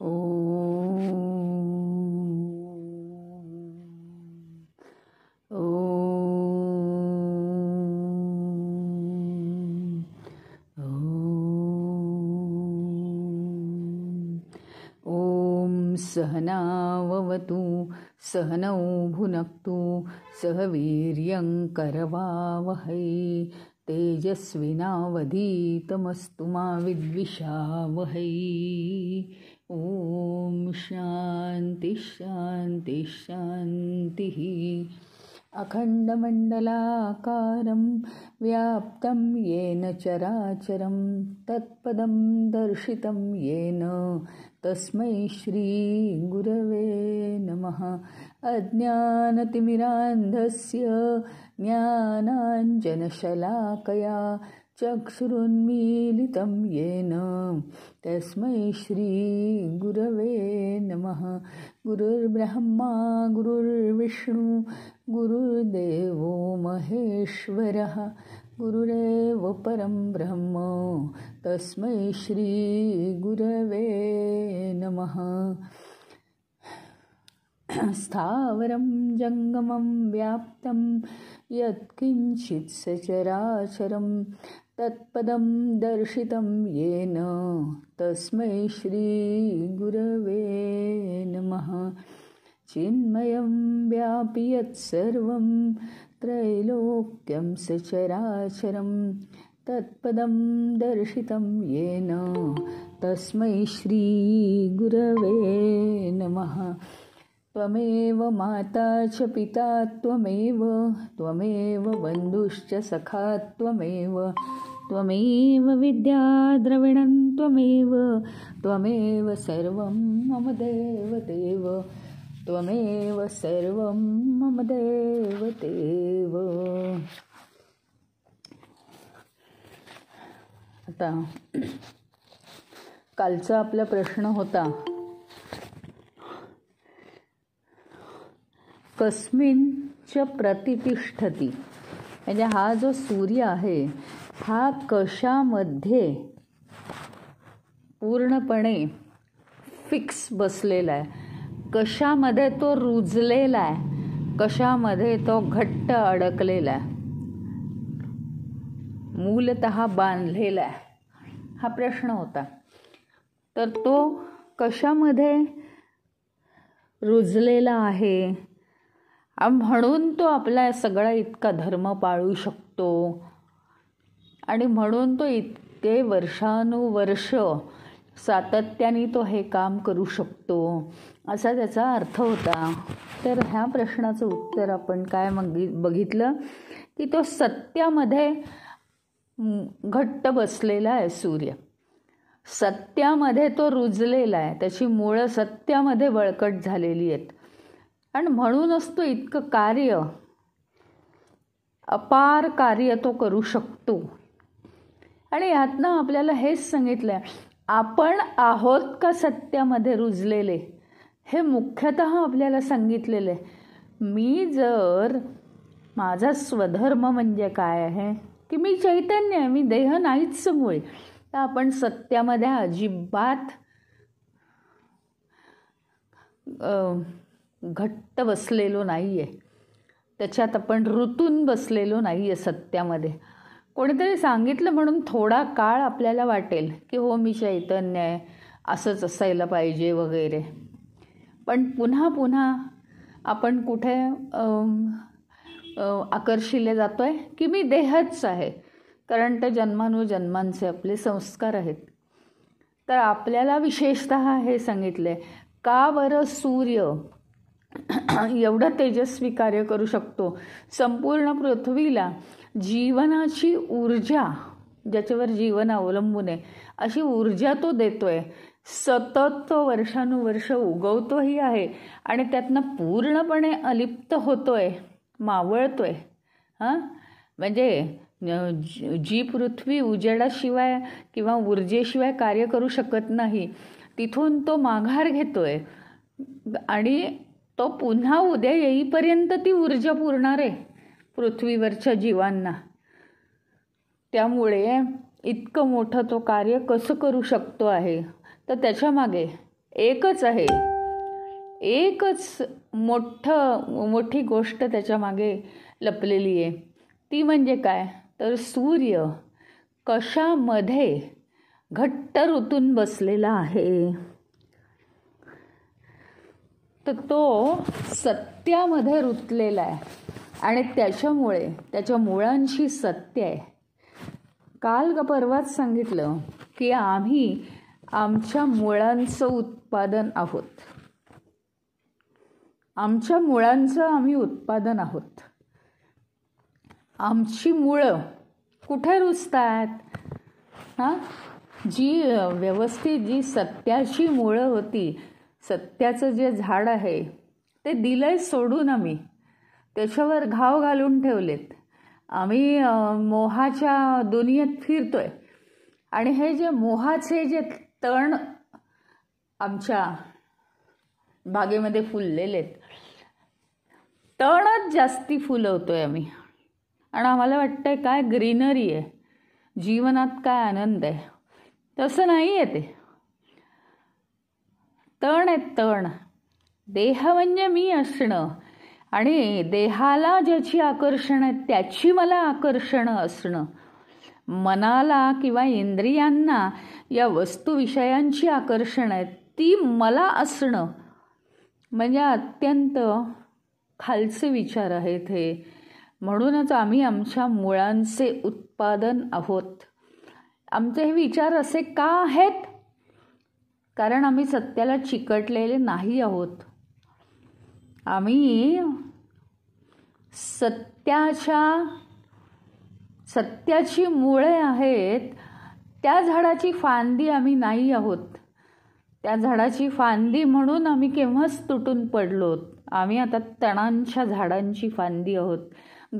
ओम ओम ओम सहनाववतु सहनौ भुनक्तु सह वीर्यं करवावहै तेजस्विनावधीतमस्तु मा विद्विषावहै। ओम शांति शांति शांतिः। अखंडमंडलाकारं व्याप्तं येन चराचरं तत्पदं दर्शितं येन तस्मै श्री गुरवे नमः। अज्ञानतिमिरान्धस्य ज्ञानाञ्जनशलाकया चक्षुरुन्मीलितं येन तस्मै श्री गुरवे नमः। गुरुर्ब्रह्मा गुरुर्विष्णु गुरुर्देवो महेश्वरः गुरुरेव परं ब्रह्म तस्मै श्री गुरवे नमः। स्थावरं जंगमं व्याप्तं यत्किंचित् सचराचरं तत्पदं दर्शितं येन तस्मै श्री गुरवे नमः। चिन्मयं व्यापि यत्सर्वं त्रैलोक्यं सचराचरं तत्पदं दर्शितं येन तस्मै श्री गुरवे नमः। त्वमेव माता च पिता त्वमेव बन्धुश्च सखा त्वमेव विद्या द्रविणं त्वमेव सर्वं मम देवदेव त्वमेव सर्वं मम देवदेव। आता कालचा आपला प्रश्न होता, कस्मिन् च प्रतितिष्ठती, म्हणजे हा जो सूर्य आहे हा कशामध्ये पूर्णपणे फिक्स बसलेला आहे, कशामध्ये तो रुजलेला आहे, कशामध्ये तो घट्ट अडकलेला आहे, मूलतः बांधलेला आहे, हा प्रश्न होता. तर तो कशामध्ये रुजलेला आहे म्हणून तो आपला सगळा इतका धर्म पाळू शकतो आणि म्हणून तो इतके वर्षानुवर्ष सातत्याने तो हे काम करू शकतो, असा त्याचा अर्थ होता. तर ह्या प्रश्नाचं उत्तर आपण काय बघितलं की तो सत्यामध्ये घट्ट बसलेला आहे सूर्य, सत्यामध्ये तो रुजलेला आहे, त्याची मुळं सत्यामध्ये बळकट झालेली आहेत आणि म्हणूनच तो इतकं कार्य, अपार कार्य तो करू शकतो. आणि यातनं आपल्याला हेच सांगितलं आहे, आपण आहोत का सत्यामध्ये रुजलेले, हे मुख्यतः आपल्याला सांगितलेलं आहे. मी जर, माझा स्वधर्म म्हणजे काय आहे की मी चैतन्य आहे, मी देह नाहीच मुळे, तर आपण सत्यामध्ये अजिबात घट्ट बसलेलो नाही आहे, त्याच्यात आपण ऋतून बसलेलो नाही आहे सत्यामध्ये. कोणीतरी सांगितलं म्हणून थोडा काळ आपल्याला वाटेल की हो मी चैतन्य आहे, असंच असायला पाहिजे वगैरे, पण पुन्हा पुन्हा आपण कुठे आकर्षिले जातो आहे की मी देहच आहे, कारण ते जन्मानुजन्मांचे आपले संस्कार आहेत. तर आपल्याला विशेषतः हे सांगितले, का बरं सूर्य एवढं तेजस्वी कार्य करू शकतो, संपूर्ण पृथ्वीला जीवनाची ऊर्जा, ज्याच्यावर जीवन अवलंबून आहे अशी ऊर्जा तो देतोय, सतत तो वर्षानुवर्ष उगवतोही आहे आणि त्यातनं पूर्णपणे अलिप्त होतोय, मावळतोय. म्हणजे जी पृथ्वी उजेडाशिवाय किंवा ऊर्जेशिवाय कार्य करू शकत नाही, तिथून तो माघार घेतोय आणि तो पुन्हा उद्या येईपर्यंत ती ऊर्जा पुरणार आहे पृथ्वीवरच्या जीवांना. त्यामुळे इतकं मोठं तो कार्य कसं करू शकतो आहे, तर त्याच्यामागे एकच आहे. एकच मोठी गोष्ट त्याच्या मागे लपलेली आहे. ती म्हणजे काय तर सूर्य कशामध्ये घट्ट ऋतून बसलेला आहे, तर तो सत्यामध्ये रुतलेला आहे आणि त्याच्यामुळे त्याच्या मुळांशी सत्य आहे. काल का परवाच सांगितलं की आम्ही आमच्या मुळांचं उत्पादन आहोत. आमच्या मुळांचं आम्ही उत्पादन आहोत. आमची मुळं कुठे रुजतात? जी व्यवस्थित जी सत्याची मुळं होती, सत्याचं जे झाड आहे ते दिलंय सोडून आम्ही त्याच्यावर घाव घालून ठेवलेत. आम्ही मोहाच्या दुनियेत फिरतोय आणि हे जे मोहाचे जे तण आमच्या बागेमध्ये फुललेले आहेत, तणच जास्ती फुलवतोय आम्ही आणि आम्हाला वाटतंय काय ग्रीनरी आहे, जीवनात काय आनंद आहे. तसं नाही आहे. ते तण आहे तण. देह म्हणजे मी असणं आणि देहाला ज्याची आकर्षण आहे त्याची मला आकर्षणं असणं. मनाला किंवा इंद्रियांना या वस्तुविषयांची आकर्षण आहे ती मला असणं म्हणजे अत्यंत खालचे विचार आहेत हे. म्हणूनच आम्ही आमच्या मुळांचे उत्पादन आहोत. आमचे हे विचार असे का आहेत? कारण आम्ही सत्याला चिकटलेले नाही आहोत. आम्ही सत्याची मुळे आहेत. त्या झाडाची फांदी आम्ही नाही आहोत. त्या झाडाची फांदी म्हणून आम्ही केव्हाच तुटून पडलोत. आम्ही आता तणांच्या झाडांची फांदी आहोत.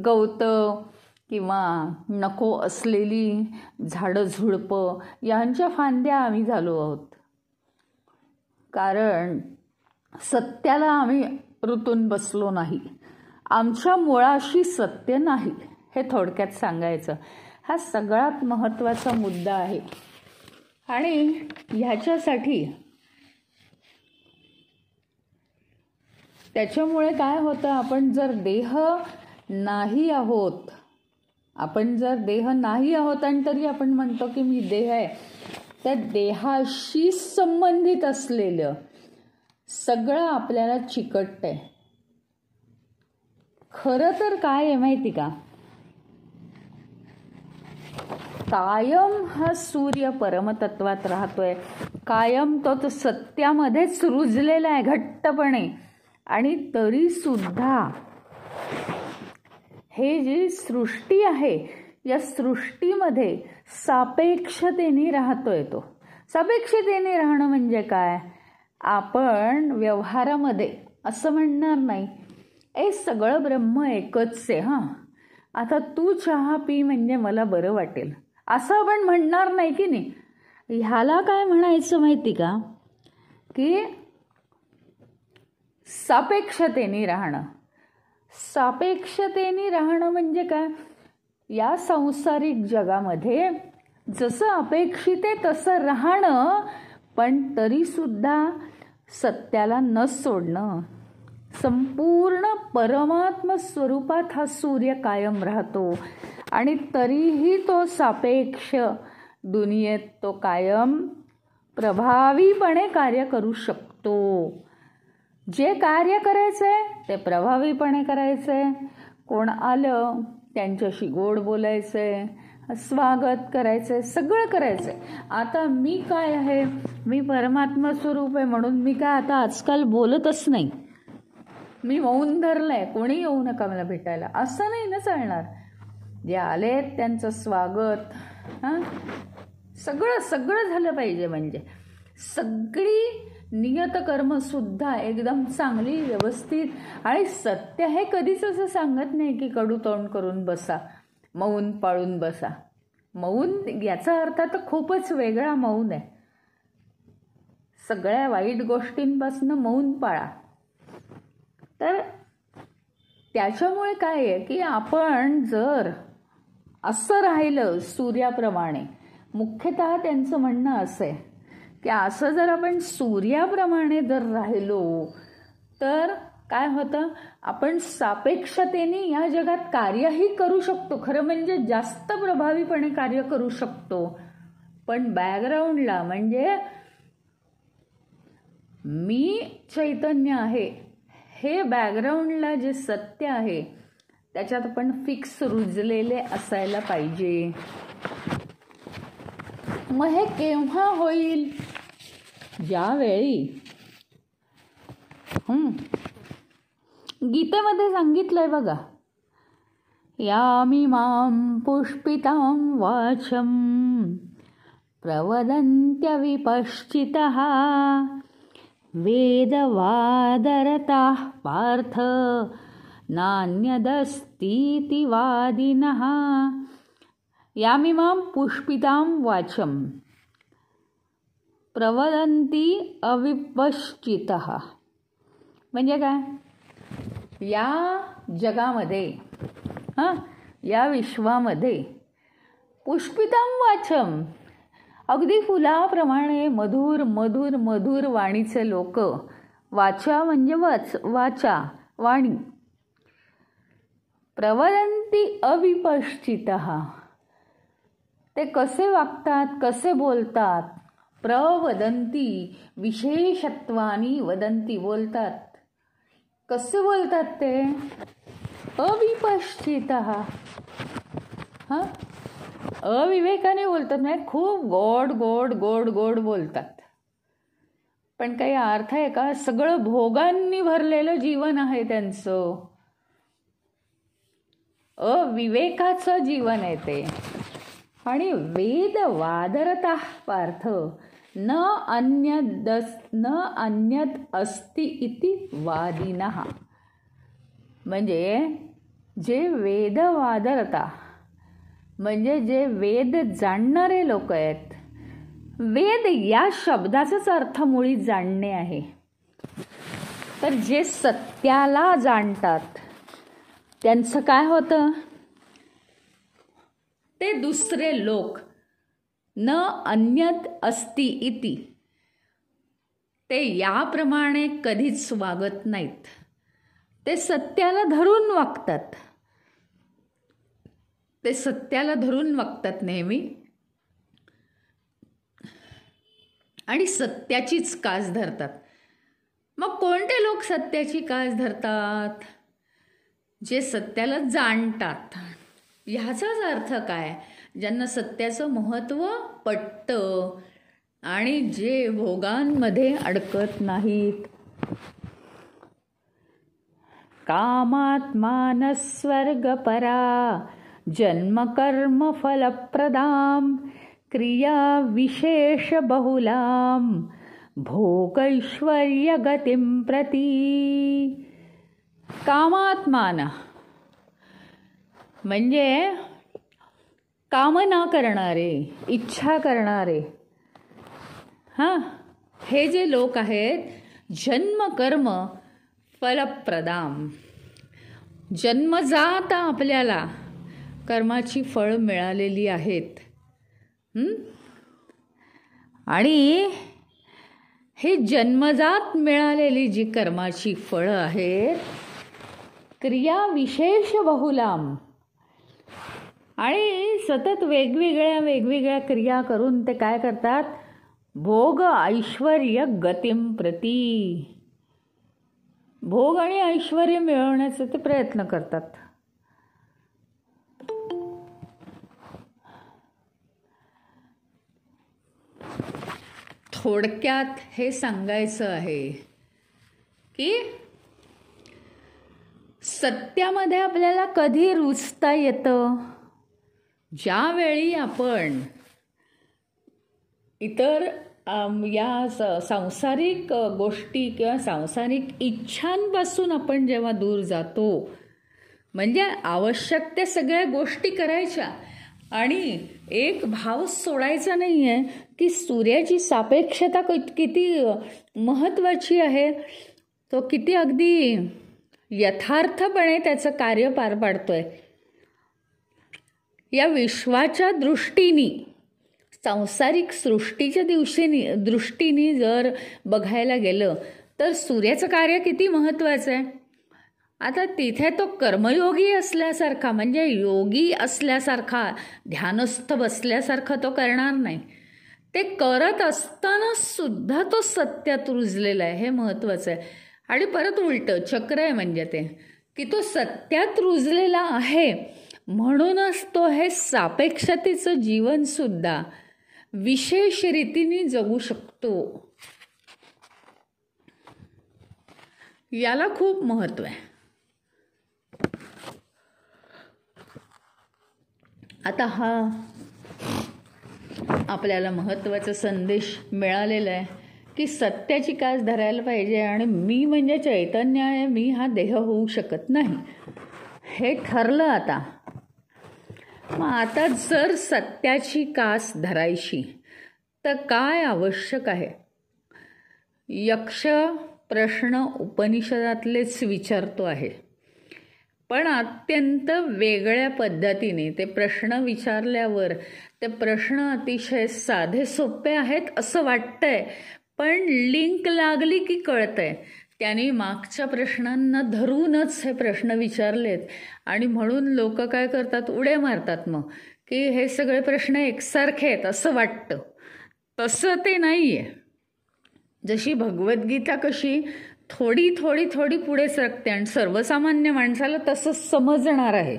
गवतं किंवा नको असलेली झाडं झुडपं यांच्या फांद्या आम्ही झालो आहोत. कारण सत्याला आम्ही रुतून बसलो नाही. आमच्या मुळाशी सत्य नाही, हे थोडक्यात सांगायचं. हा सगळ्यात महत्त्वाचा मुद्दा आहे. आणि ह्याच्यासाठी त्याच्यामुळे काय होतं, आपण जर देह नाही आहोत आणि तरी आपण म्हणतो की मी देह आहे, त्या देहाशी संबंधित असलेलं सगळं आपल्याला चिकटतंय. खरं तर काय आहे माहिती का, कायम हा सूर्य परमतत्वात राहतोय. कायम तो सत्यामध्येच रुजलेला आहे घट्टपणे. आणि तरी सुद्धा हे जी सृष्टी आहे या सृष्टीमध्ये सापेक्षतेने राहतोय. तो सापेक्षतेने राहणं म्हणजे काय, आपण व्यवहारामध्ये असं म्हणणार नाही सगळं ब्रह्म एकच आहे, आता तू चहा पी म्हणजे मला बरं वाटेल, असं आपण म्हणणार नाही की नाही. ह्याला काय म्हणायचं माहिती का, की सापेक्षतेने राहणं. सापेक्षतेने राहणं म्हणजे काय, या सांसारिक जगामध्ये जसं अपेक्षित आहे तसं राहणं, पण तरी सुद्धा सत्याला न सोडणं. संपूर्ण परमात्म स्वरूपात हा सूर्य कायम राहतो आणि तरीही तो सापेक्ष दुनियेत तो कायम प्रभावीपणे कार्य करू शकतो. जे कार्य करायचंय ते प्रभावीपणे करायचंय. कोण आलं त्यांच्याशी गोड बोलायचंय, स्वागत करायचंय, सगळं करायचंय. आता मी काय आहे, मी परमात्मा स्वरूप आहे म्हणून मी काय आता आजकाल बोलतच नाही, मी मौन धरलंय, कोणी येऊ नका मला भेटायला, असं नाही ना चालणार. जे आले त्यांचं स्वागत, सगळं झालं पाहिजे. म्हणजे सगळी नियतकर्मसुद्धा एकदम चांगली व्यवस्थित. आणि सत्य हे कधीच असं सांगत नाही की कडू तोंड करून बसा, मौन पाळून बसा. मौन याचा अर्थ तर खूपच वेगळा मौन आहे. सगळ्या वाईट गोष्टींपासून मौन पाळा. तर त्याच्यामुळे काय आहे की आपण जर असं राहिलं सूर्याप्रमाणे, मुख्यतः त्यांचं म्हणणं असं आहे की असं जर आपण सूर्याप्रमाणे जर राहिलो तर काय होतं, आपण सापेक्षतेने या जगात कार्यही करू शकतो, खरं म्हणजे जास्त प्रभावीपणे कार्य करू शकतो. पण बॅकग्राऊंडला म्हणजे मी चैतन्य आहे हे बॅकग्राऊंडला जे सत्य आहे त्याच्यात आपण फिक्स रुजलेले असायला पाहिजे. मग हे केव्हा होईल? ज्यावेळी गीतेमध्ये सांगितलंय बघा, यामिमां पुष्पितां वाचम प्रवदन्त्यविपश्चितः वेदवादरताः पार्थ नान्यदस्तीति वादिनः. यामिमां पुष्पितां वाचम प्रवदन्ति अविपश्चितः. म्हणजे काय? या जगामध्ये या विश्वामध्ये पुष्पितां वाचम, अगदी फुलाप्रमाणे मधुर मधुर मधुर वाणीचे लोक. वाचा म्हणजे वाचा वाणी. प्रवदन्ति अविपश्चितः, ते कसे वागतात, कसे बोलतात. प्रवदन्ति विशेषत्वानी वदन्ति, बोलतात. कसे बोलतात ते? अविपश्चितः, अविवेकाने बोलतात, नाही खूप गोड गोड गोड गोड बोलतात. पण काही अर्थ आहे का? सगळं भोगांनी भरलेलं जीवन आहे त्यांचं, अविवेकाचं जीवन आहे ते. आणि वेद वादरता पार्थ न अन्यद अस्ति इति वादिनः. म्हणजे जे वेद वादरता म्हणजे जे वेद जाणणारे लोक आहेत. वेद या शब्दाचाच अर्थ मुळी जाणणे आहे. तर जे सत्याला जाणतात त्यांचं काय होतं? ते दुसरे लोक न अन्यत अस्ति इति, ते याप्रमाणे कधीच वागत नाहीत. ते सत्याला धरून वागतात. ते सत्याला धरून वागतात नेहमी आणि सत्याचीच कास धरतात. मग कोणते लोक सत्याची कास धरतात? जे सत्याला जाणतात. ह्याचाच अर्थ काय? ज्यांना सत्याचं महत्त्व पटतं आणि जे भोगांमध्ये अडकत नाहीत. कामात्मान स्वर्गपरा जन्मकर्म फलप्रदां क्रिया विशेष बहुलां भोगैश्वर्य गतिं प्रती. कामात्मान म्हणजे कामना करणारे, इच्छा करणारे. हे जे लोक आहेत, जन्मकर्म फलप्रदाम, जन्मजात आपल्याला कर्माची फळ मिळालेली आहेत. आणि हे जन्मजात मिळालेली जी कर्माची फळं आहेत, क्रिया विशेष बहुलाम, आणि सतत वेगवेगळ्या क्रिया करून ते काय करतात? भोग ऐश्वर्य गतिं प्रती, भोग आणि ऐश्वर्य मिळवण्याचे ते प्रयत्न करतात. थोडक्यात हे सांगायचं आहे की सत्यामध्ये आपल्याला कधी रुजता येतं? ज्यावेळी आपण इतर या सांसारिक गोष्टी किंवा सांसारिक इच्छांपासून आपण जेव्हा दूर जातो, म्हणजे आवश्यक त्या सगळ्या गोष्टी करायच्या आणि एक भाव सोडायचा नाही आहे की सूर्याची सापेक्षता किती महत्त्वाची आहे, तो किती अगदी यथार्थपणे त्याचं कार्य पार पाडतोय. या विश्वाच्या दृष्टीने सांसारिक सृष्टीच्या दृष्टीने जर बघायला गेलं तर सूर्याचं कार्य किती महत्त्वाचं आहे. आता तिथे तो कर्मयोगी असल्यासारखा, म्हणजे योगी असल्यासारखा, ध्यानस्थ बसल्यासारखा तो करणार नाही. ते करत असताना सुद्धा तो सत्यात रुजलेला आहे, हे महत्त्वाचं आहे. आणि परत उलटं चक्र आहे म्हणजे ते, की तो सत्यात रुजलेला आहे म्हणूनच तो हे सापेक्षतेचं जीवनसुद्धा विशेष रीतीने जगू शकतो. याला खूप महत्त्व आहे. आता हा आपल्याला महत्त्वाचा संदेश मिळालेला आहे की सत्याची कास धरायला पाहिजे आणि मी म्हणजे चैतन्य आहे, मी हा देह होऊ शकत नाही, हे ठरलं. आता मग आता जर सत्याची कास धरायची तर काय आवश्यक आहे? यक्ष प्रश्न उपनिषदातलेच विचारतो आहे, पण अत्यंत वेगळ्या पद्धतीने. ते प्रश्न विचारल्यावर ते प्रश्न अतिशय साधे सोपे आहेत असं वाटतंय, पण लिंक लागली की कळतंय. त्यांनी मागच्या प्रश्नांना धरूनच हे प्रश्न विचारलेत आणि म्हणून लोक काय करतात, उड्या मारतात मग, की हे सगळे प्रश्न एकसारखे आहेत असं वाटतं. तसं ते नाही आहे. जशी भगवद्गीता कशी थोडी थोडी थोडी पुढे सरकते आणि सर्वसामान्य माणसाला तसंच समजणार आहे,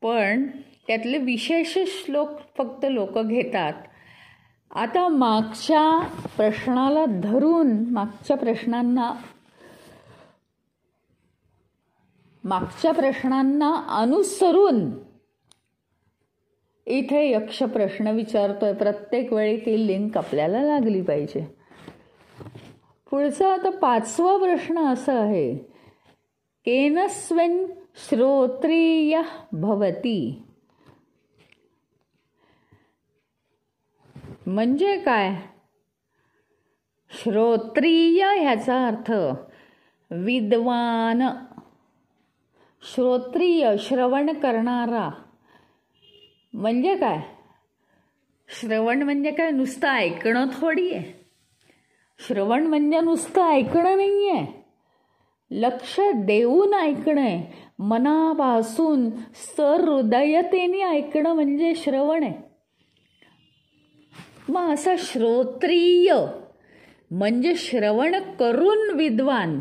पण त्यातले विशेष श्लोक फक्त लोक घेतात. आता मागच्या प्रश्नाला धरून, मागच्या प्रश्नांना अनुसरून इथे यक्ष प्रश्न विचारतोय. प्रत्येक वेळी ती लिंक आपल्याला लागली पाहिजे. पुढचा आता 5वा प्रश्न असा आहे, केनस्विन् श्रोत्रिय भवति. म्हणजे काय? श्रोत्रिय ह्याचा अर्थ विद्वान. श्रोत्रिय श्रवण करणारा म्हणजे काय? श्रवण म्हणजे काय? नुसतं ऐकणं थोडी आहे. श्रवण म्हणजे नुसतं ऐकणं नाही आहे, लक्ष देऊन ऐकणं आहे. मनापासून सहृदयतेने ऐकणं म्हणजे श्रवण आहे. मग असा श्रोत्रिय म्हणजे श्रवण करून विद्वान.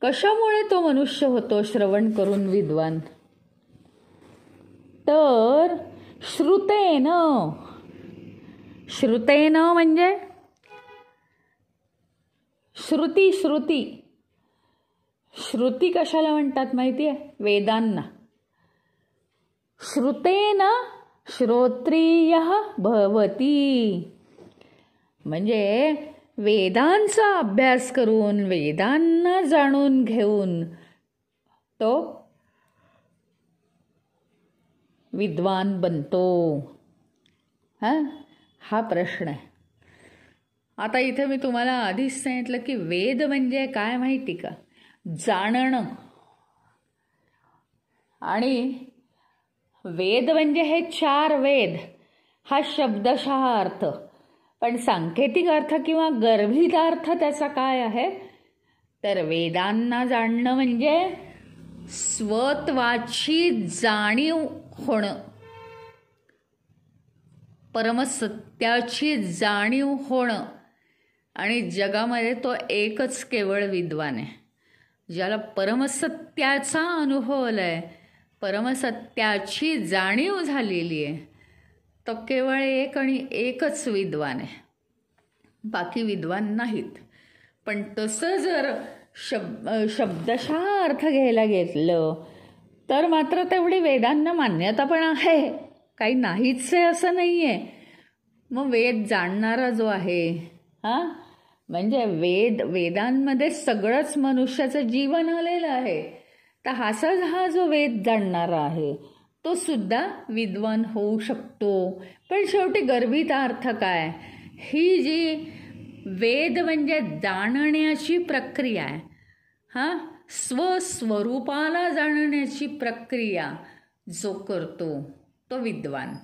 कशामुळे तो मनुष्य होतो श्रवण करून विद्वान? तर श्रुतेन. श्रुतेन म्हणजे श्रुती. श्रुती कशाला म्हणतात माहिती आहे? वेदांना. श्रुतेन श्रोत्रिय भवति म्हणजे वेदांचा अभ्यास करून, वेदांना जाणून घेऊन तो विद्वान बनतो. हा प्रश्न आहे. आता इथे मी तुम्हाला आधीच सांगितलं की वेद म्हणजे काय माहिती का? जाणणं. आणि वेद म्हणजे हे 4 वेद हा शब्दशः अर्थ, पण सांकेतिक अर्थ किंवा गर्भित अर्थ त्याचा काय आहे? तर वेदांना जाणणं म्हणजे स्वत्वाची जाणीव होणं, परमसत्याची जाणीव होणं. आणि जगामध्ये तो एकच केवळ विद्वान आहे ज्याला परमसत्याचा अनुभव आलाय, परमसत्याची जाणीव झालेली आहे. तो केवळ एक आणि एकच विद्वान आहे, बाकी विद्वान नाहीत. पण तसं जर शब्दशः अर्थ घ्यायला घेतलं तर मात्र तेवढी वेदांना मान्यता पण आहे, काही नाहीच आहे असं नाही आहे. मग वेद जाणणारा जो आहे, म्हणजे वेदांमध्ये सगळंच मनुष्याचं जीवन आलेलं आहे, तर हा जो वेद जाणणारा आहे तो सुद्धा विद्वान होऊ शकतो. पण शेवटी गर्भित अर्थ काय? ही जी वेद म्हणजे जाणण्याची प्रक्रिया आहे, स्वस्वरूपाला जाणण्याची प्रक्रिया जो करतो तो विद्वान,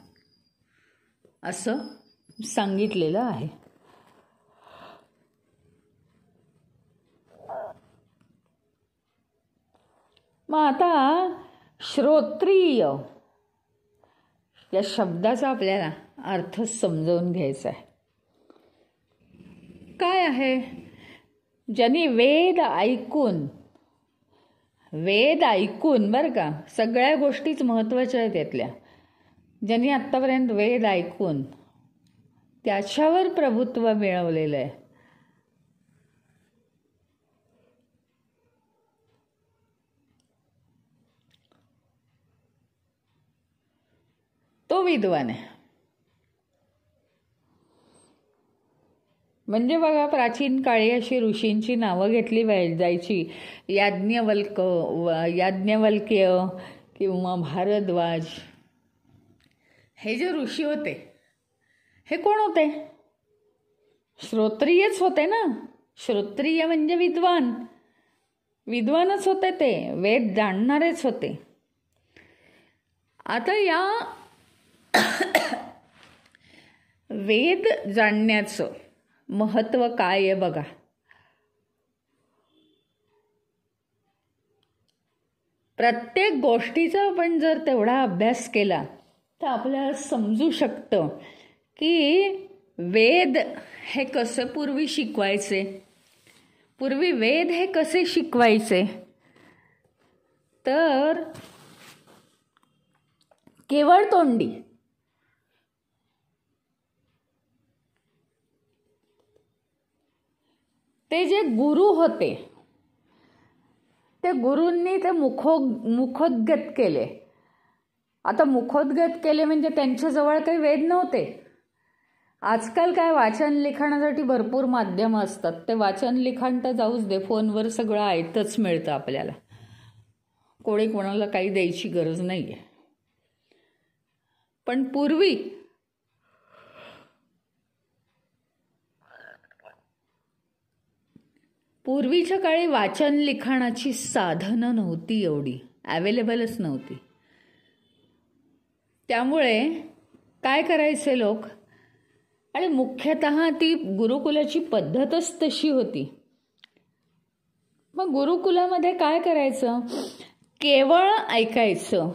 असं सांगितलेलं आहे. मग आता श्रोत्रिय या शब्दाचा आपल्याला अर्थ समजावून घ्यायचा आहे. काय आहे? ज्यांनी वेद ऐकून बरं का, सगळ्या गोष्टीच महत्त्वाच्या आहेत त्यातल्या. ज्यांनी आत्तापर्यंत वेद ऐकून त्याच्यावर प्रभुत्व मिळवलेलं आहे, तो विद्वान आहे. म्हणजे बघा, प्राचीन काळी अशी ऋषींची नावं घेतली जायची. याज्ञवल्क्य किंवा भारद्वाज, हे जे ऋषी होते हे कोण होते? श्रोत्रियच होते ना. श्रोत्रिय म्हणजे विद्वानच होते, ते वेद जाणणारेच होते. आता या वेद जाणण्याचं महत्त्व काय आहे बघा. प्रत्येक गोष्टीचा आपण जर तेवढा अभ्यास केला तर आपल्याला समजू शकतं की वेद हे कसं पूर्वी शिकवायचे. पूर्वी वेद हे कसे शिकवायचे तर केवळ तोंडी. ते जे गुरु होते ते गुरूंनी ते मुखोद्गत केले. आता मुखोद्गत केले म्हणजे त्यांच्याजवळ काही वेद नव्हते. आजकाल काय वाचन लिखाणासाठी भरपूर माध्यमं असतात. ते वाचन लिखाण तर जाऊच दे, फोनवर सगळं आयतच मिळतं आपल्याला. कोणी कोणाला काही द्यायची गरज नाही आहे. पण पूर्वीच्या काळी वाचन लिखाणाची साधनं नव्हती, एवढी अवेलेबलच नव्हती. त्यामुळे काय करायचे लोक, आणि मुख्यतः ती गुरुकुलाची पद्धतच तशी होती. मग गुरुकुलामध्ये काय करायचं, केवळ ऐकायचं.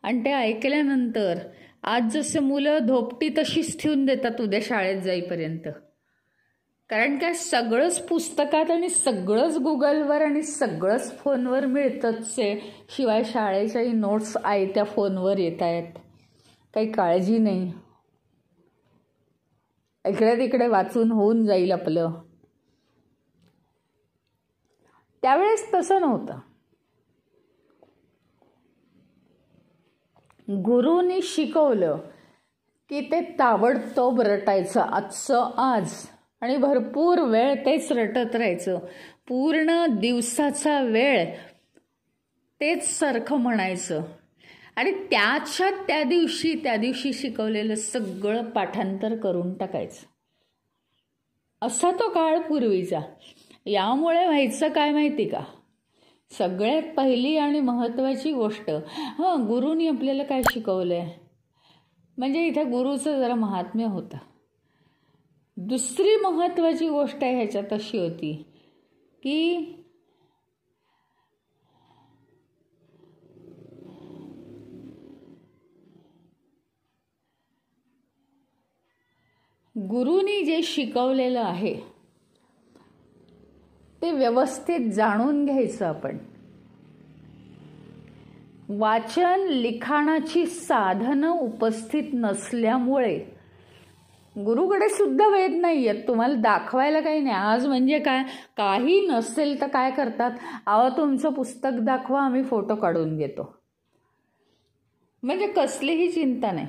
आणि ते ऐकल्यानंतर आज जसे मुलं धोपटी तशीच ठेवून देतात उद्या शाळेत जाईपर्यंत. कारण काय, सगळंच पुस्तकात आणि सगळंच गुगलवर आणि सगळंच फोनवर मिळतंच आहे. शिवाय शाळेच्याही नोट्स त्या फोनवर येत आहेत. काही काळजी नाही, इकडे तिकडे वाचून होऊन जाईल आपलं. त्यावेळेस तसं नव्हतं. गुरुनी शिकवलं की ते ताबडतोब रटायचं, आजचं आज, आणि भरपूर वेळ तेच रटत राहायचं. पूर्ण दिवसाचा वेळ तेच सारखं म्हणायचं. आणि त्या दिवशी शिकवलेलं सगळं पाठांतर करून टाकायचं. असा तो काळ पूर्वीचा. यामुळे व्हायचं काय माहिती का, सगळ्यात पहिली आणि महत्त्वाची गोष्ट, गुरुनी आपल्याला काय शिकवलंय, म्हणजे इथे गुरुचं जरा महात्म्य होतं. दुसरी महत्त्वाची गोष्ट ह्याच्यात अशी होती की गुरुनी जे शिकवलेलं आहे ते व्यवस्थित जाणून घ्यायचं आपण. वाचन लिखाणाची साधनं उपस्थित नसल्यामुळे गुरुकडे सुद्धा वेद नाही आहेत. तुम्हाला दाखवायला काही नाही. आज म्हणजे काय, काही नसेल तर काय करतात, तुमचं पुस्तक दाखवा, आम्ही फोटो काढून घेतो. म्हणजे कसलीही चिंता नाही.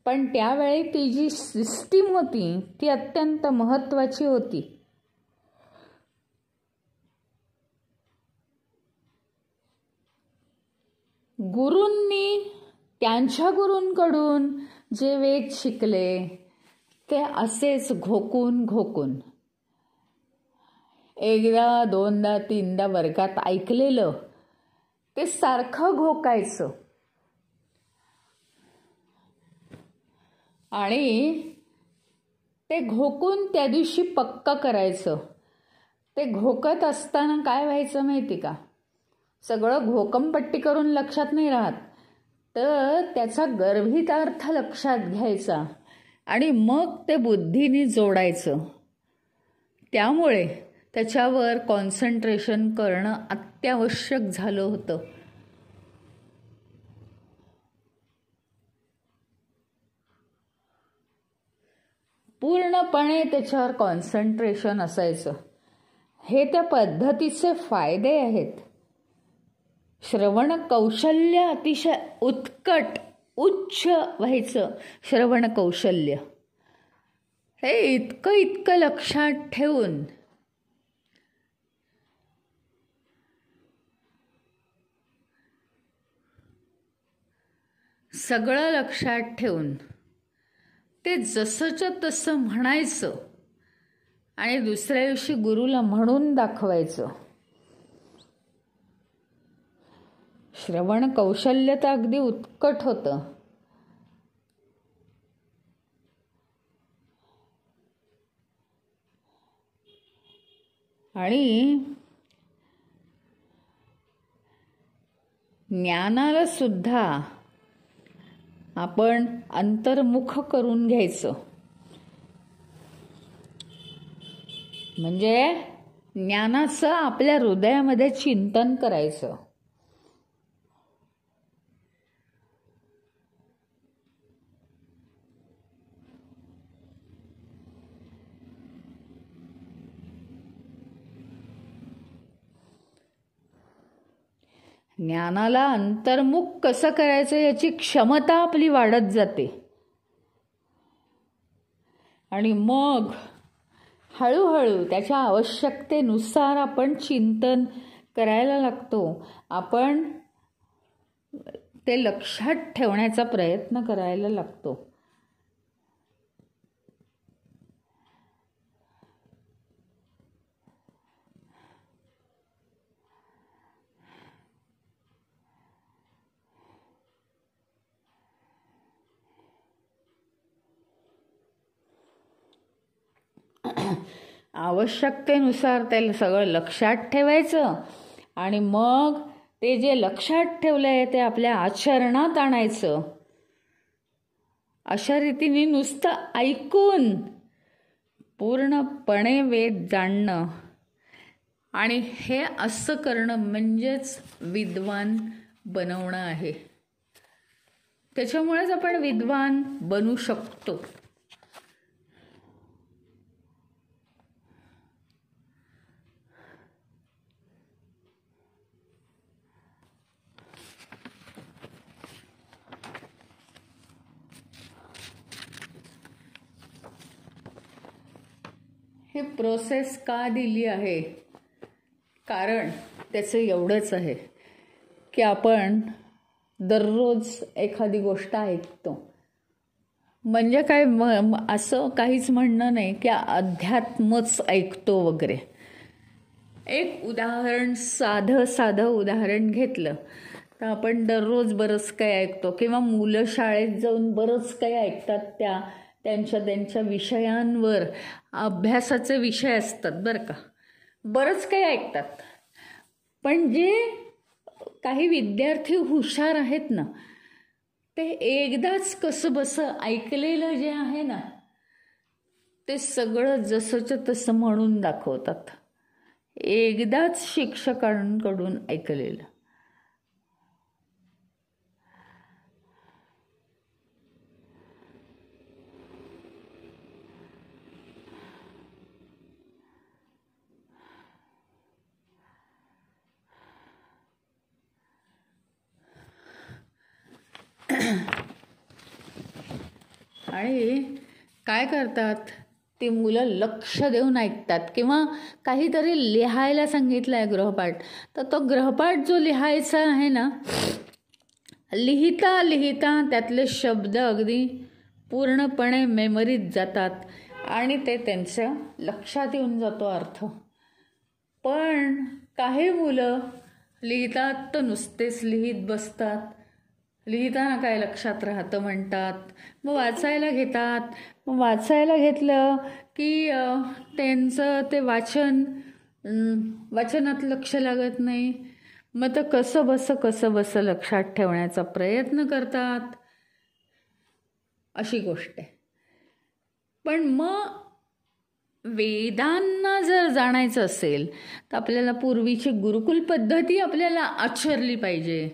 पण त्यावेळी ती जी सिस्टीम होती ती अत्यंत महत्त्वाची होती. गुरूंनी त्यांच्या गुरूंकडून जे वेद शिकले ते असेच घोकून एकदा दोनदा तीनदा वर्गात ऐकलेलं ते सारखं घोकायचं आणि ते घोकून त्या दिवशी पक्क करायचं. ते घोकत असताना काय व्हायचं माहिती का, सगळं घोकमपट्टी करून लक्षात नाही राहत, तर त्याचा गर्भितार्थ लक्षात घ्यायचा आणि मग ते बुद्धीने जोडायचं. त्यामुळे त्याच्यावर कॉन्सन्ट्रेशन करणं अत्यावश्यक झालं होतं. पूर्णपणे त्याच्यावर कॉन्सन्ट्रेशन असायचं. हे त्या पद्धतीचे फायदे आहेत. श्रवण कौशल्य अतिशय उत्कट उच्च व्हायचं. श्रवण कौशल्य हे इतकं लक्षात ठेवून सगळं लक्षात ठेवून ते जसंच्या तसं म्हणायचं आणि दुसऱ्या दिवशी गुरुला म्हणून दाखवायचं. श्रवण कौशल्य तर अगदी उत्कट होतं. आणि ज्ञानाला सुद्धा आपण अंतर्मुख करून घ्यायचं. म्हणजे ज्ञानाचं आपल्या हृदयामध्ये चिंतन करायचं. ज्ञानाला अंतर्मुख कसं करायचं याची क्षमता आपली वाढत जाते आणि मग हळूहळू त्याच्या आवश्यकतेनुसार आपण चिंतन करायला लागतो. आपण ते लक्षात ठेवण्याचा प्रयत्न करायला लागतो. आवश्यकतेनुसार त्याला सगळं लक्षात ठेवायचं आणि मग ते जे लक्षात ठेवलं आहे ते आपल्या आचरणात आणायचं. अशा रीतीने नुसतं ऐकून पूर्णपणे वेद जाणणं आणि हे असं करणं म्हणजेच विद्वान बनवणं आहे. त्याच्यामुळेच आपण विद्वान बनू शकतो. हे प्रोसेस का दिली आहे, कारण त्याचं एवढंच आहे की आपण दररोज एखादी गोष्ट ऐकतो. म्हणजे काय असं काहीच म्हणणं नाही की अध्यात्मच ऐकतो वगैरे. एक उदाहरण साधं उदाहरण घेतलं तर आपण दररोज बरंच काही ऐकतो किंवा मुलं शाळेत जाऊन बरंच काही ऐकतात. त्यांच्या विषयांवर अभ्यासाचे विषय असतात बरं का, बरंच काही ऐकतात. पण जे काही विद्यार्थी हुशार आहेत ना, ते एकदाच कसं बसं ऐकलेलं जे आहे ना ते सगळं जसंच्या तसं म्हणून दाखवतात. एकदाच शिक्षकांकडून ऐकलेलं. आणि काय करतात ती मुलं, लक्ष देऊन ऐकतात किंवा काहीतरी लिहायला सांगितलं आहे गृहपाठ, तर तो गृहपाठ जो लिहायचा आहे ना, लिहिता लिहिता त्यातले शब्द अगदी पूर्णपणे मेमरीत जातात आणि ते त्यांच्या लक्षात येऊन जातो अर्थ. पण काही मुलं लिहितात तर नुसतेच लिहित बसतात. लिहिताना काय लक्षात राहतं म्हणतात, मग वाचायला घेतात. मग वाचायला घेतलं की त्यांचं ते वाचनात लक्ष लागत नाही. मग तर कसं बसं लक्षात ठेवण्याचा प्रयत्न करतात. अशी गोष्ट आहे. पण मग वेदांना जर जाणायचं असेल तर आपल्याला पूर्वीची गुरुकुल पद्धती आपल्याला आचरली पाहिजे.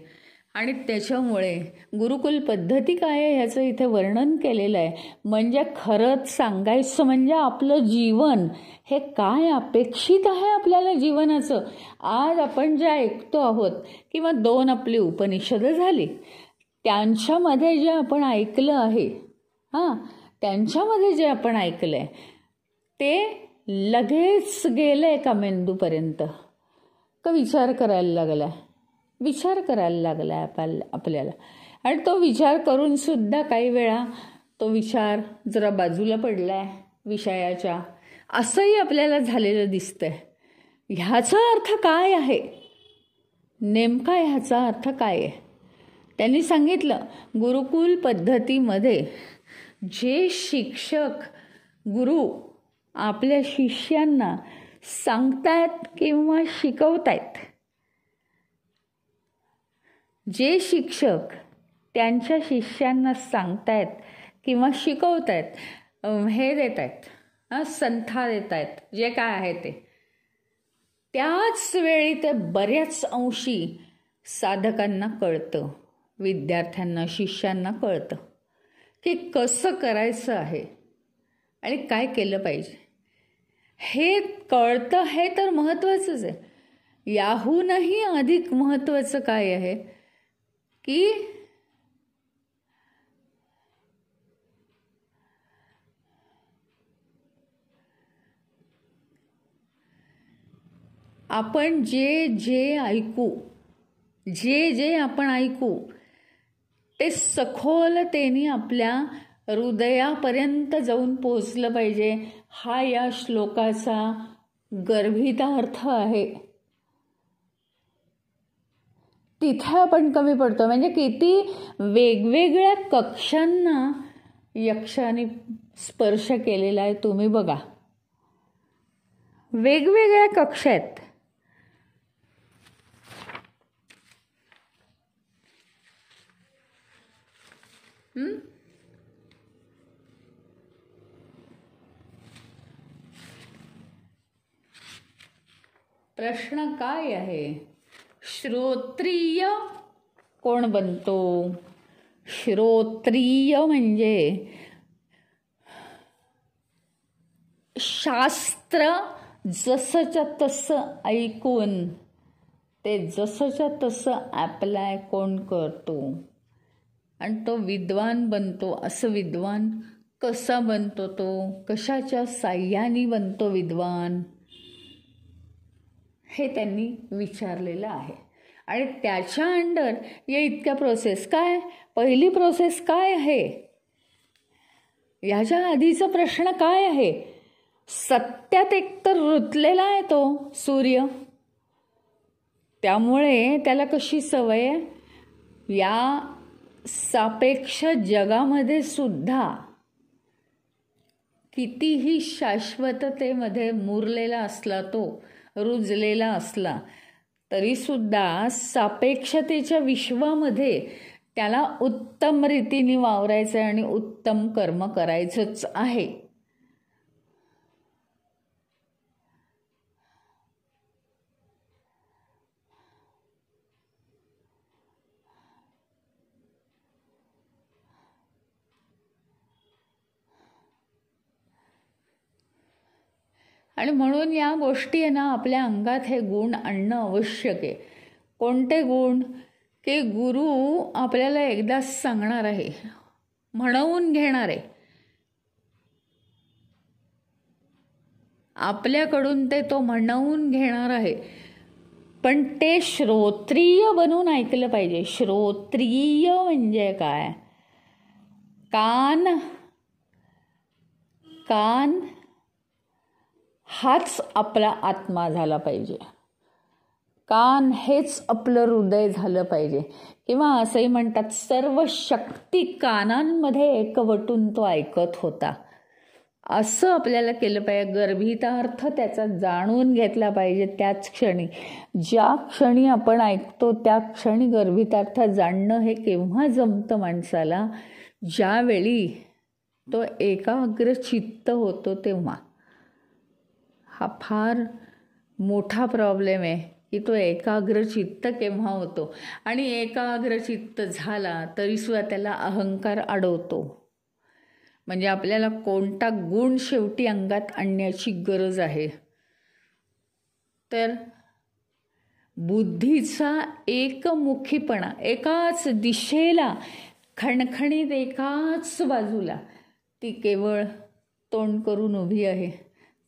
आणि त्याच्यामुळे गुरुकुल पद्धती काय आहे ह्याचं इथे वर्णन केलेलं आहे. म्हणजे खरंच सांगायचं म्हणजे आपलं जीवन हे काय अपेक्षित आहे आपल्याला जीवनाचं. आज आपण जे ऐकतो आहोत किंवा 2 आपली उपनिषदं झाली, त्यांच्यामध्ये जे आपण ऐकलं आहे, त्यांच्यामध्ये जे आपण ऐकलं आहे ते लगेच गेलं आहे का मेंदूपर्यंत, का विचार करायला लागला आहे? विचार करायला लागला आहे आपल्याला. आणि तो विचार करून सुद्धा काही वेळा तो विचार जरा बाजूला पडला आहे विषयाच्या, असंही आपल्याला झालेलं दिसतंय. ह्याचा अर्थ काय आहे? नेमका ह्याचा अर्थ काय आहे? त्यांनी सांगितलं, गुरुकुल पद्धतीमध्ये जे शिक्षक गुरु आपल्या शिष्यांना सांगतायत किंवा शिकवतायत, जे शिक्षक त्यांच्या शिष्यांना सांगतायत किंवा शिकवतायत, हे देत आहेत, संथा देत आहेत, जे काय आहे ते, त्याच वेळी ते बऱ्याच अंशी साधकांना कळतं, विद्यार्थ्यांना शिष्यांना कळतं की कसं करायचं आहे आणि काय केलं पाहिजे. हे कळतं, हे तर महत्त्वाचंच आहे. याहूनही अधिक महत्त्वाचं काय आहे की आपण जे आपण ऐकू ते सखोलतेने आपल्या हृदयापर्यंत जाऊन पोचलं पाहिजे. हा या श्लोकाचा गर्भित अर्थ आहे. तिथे आपण कमी पडतो. म्हणजे किती वेगवेगळ्या कक्षांना यक्षाने स्पर्श केलेला आहे तुम्ही बघा. वेगवेगळ्या कक्षा आहेत. प्रश्न काय आहे? श्रोत्रिय कोण बनतो? श्रोत्रिय म्हणजे शास्त्र जसंच्या तसं ऐकून ते जसंच्या तसं ॲप्लाय कोण करतो आणि तो विद्वान बनतो. असं विद्वान कसा बनतो? तो कशाच्या साह्याने बनतो विद्वान? हे त्यांनी विचारलेलं आहे. आणि त्याच्या अंडर या इतक्या प्रोसेस काय? पहिली प्रोसेस काय आहे? ह्याच्या आधीचा प्रश्न काय आहे? सत्यात एकतर रुतलेला आहे तो सूर्य, त्यामुळे त्याला कशी सवय आहे? या सापेक्ष जगामध्ये सुद्धा कितीही शाश्वततेमध्ये मुरलेला असला, तो रुजलेला असला तरीसुद्धा सापेक्षतेच्या विश्वामध्ये त्याला उत्तम रीतीने वावरायचं आहे आणि उत्तम कर्म करायचंच आहे. आणि म्हणून या गोष्टी आहे ना, आपल्या अंगात हे गुण आणणं आवश्यक आहे. कोणते गुण? की गुरु आपल्याला एकदाच सांगणार आहे, म्हणवून घेणार आहे, आपल्याकडून ते तो म्हणवून घेणार आहे. पण ते श्रोत्रिय बनून ऐकलं पाहिजे. श्रोत्रिय म्हणजे काय? कान हाच आपला आत्मा झाला पाहिजे. कान हेच आपलं हृदय झालं पाहिजे. किंवा असंही म्हणतात, सर्व शक्ती कानांमध्ये एकवटून तो ऐकत होता. असं आपल्याला केलं पाहिजे. गर्भितार्थ त्याचा जाणून घेतला पाहिजे त्याच क्षणी. ज्या क्षणी आपण ऐकतो त्या क्षणी गर्भितार्थ जाणणं हे केव्हा जमतं माणसाला? ज्यावेळी तो एकाग्र चित्त होतो तेव्हा. हा फार मोठा प्रॉब्लेम आहे की तो एकाग्र चित्त केव्हा होतो. आणि एकाग्र चित्त झाला तरीसुद्धा त्याला अहंकार अडवतो. म्हणजे आपल्याला कोणता गुण शेवटी अंगात आणण्याची गरज आहे? तर बुद्धीचा एकमुखीपणा, एकाच दिशेला खणखणीत एकाच बाजूला ती केवळ तोंड करून उभी आहे.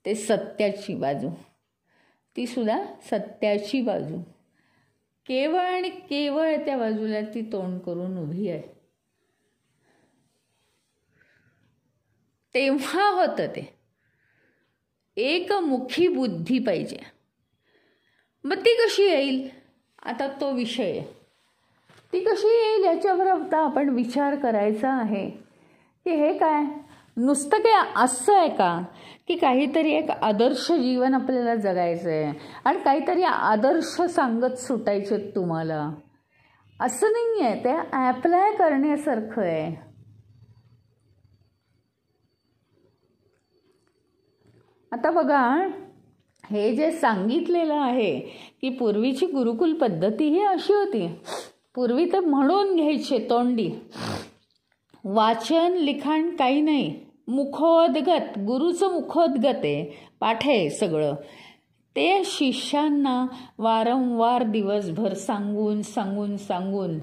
ते सत्याची बाजू, ती सुद्धा सत्याची बाजू. केवळ आणि केवळ त्या बाजूला ती तोंड करून उभी आहे. तेव्हा होतं ते. एकमुखी बुद्धी पाहिजे. मग ती कशी येईल? आता तो विषय आहे. ती कशी येईल याच्यावर आता आपण विचार करायचा आहे की हे काय नुसतं काय असं आहे का की काहीतरी एक आदर्श जीवन आपल्याला जगायचं आहे आणि काहीतरी आदर्श सांगत सुटायचे तुम्हाला? असं नाही आहे. ते ॲप्लाय करण्यासारखं आहे. आता बघा, हे जे सांगितलेलं आहे की पूर्वीची गुरुकुल पद्धती ही अशी होती. पूर्वी ते म्हणून घ्यायचे तोंडी. वाचन लिखाण काही नाही. मुखोद्गत, गुरुचं मुखोद्गत आहे, पाठ आहे सगळं. ते शिष्यांना वारंवार दिवसभर सांगून सांगून सांगून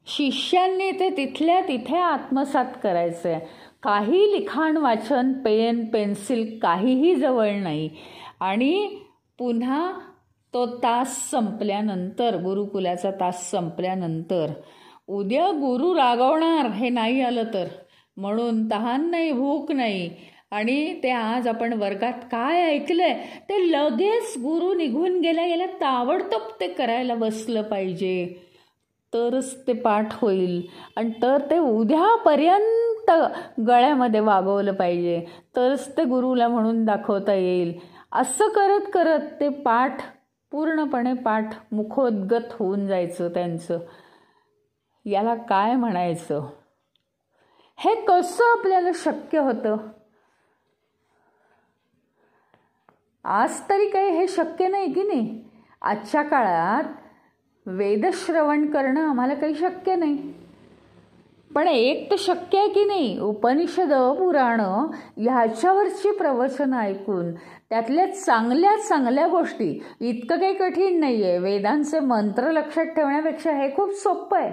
शिष्यांनी ते तिथल्या तिथे आत्मसात करायचं आहे. काही लिखाण वाचन, पेन पेन्सिल काहीही जवळ नाही. आणि पुन्हा तो तास संपल्यानंतर, गुरुकुलाचा तास संपल्यानंतर उद्या गुरु रागवणार हे नाही आलं तर, म्हणून तहान नाही, भूक नाही. आणि ते आज आपण वर्गात काय ऐकलंय ते लगेच गुरु निघून गेल्या गेल्या ताबडतोब ते करायला बसलं पाहिजे. तरच ते पाठ होईल आणि तर ते उद्यापर्यंत गळ्यामध्ये वागवलं पाहिजे. तरच ते गुरुला म्हणून दाखवता येईल. असं करत करत ते पाठ पूर्णपणे पाठ मुखोद्गत होऊन जायचं त्यांचं. याला काय म्हणायचं? हे कसं आपल्याला शक्य होतं? आज तरी काही हे शक्य नाही की नाही? आजच्या काळात वेदश्रवण करणं आम्हाला काही शक्य नाही. पण एक तर शक्य आहे की नाही, उपनिषद पुराणं ह्याच्यावरची प्रवचनं ऐकून त्यातल्या चांगल्या चांगल्या गोष्टी. इतकं काही कठीण नाही आहे. वेदांचे मंत्र लक्षात ठेवण्यापेक्षा हे खूप सोपं आहे.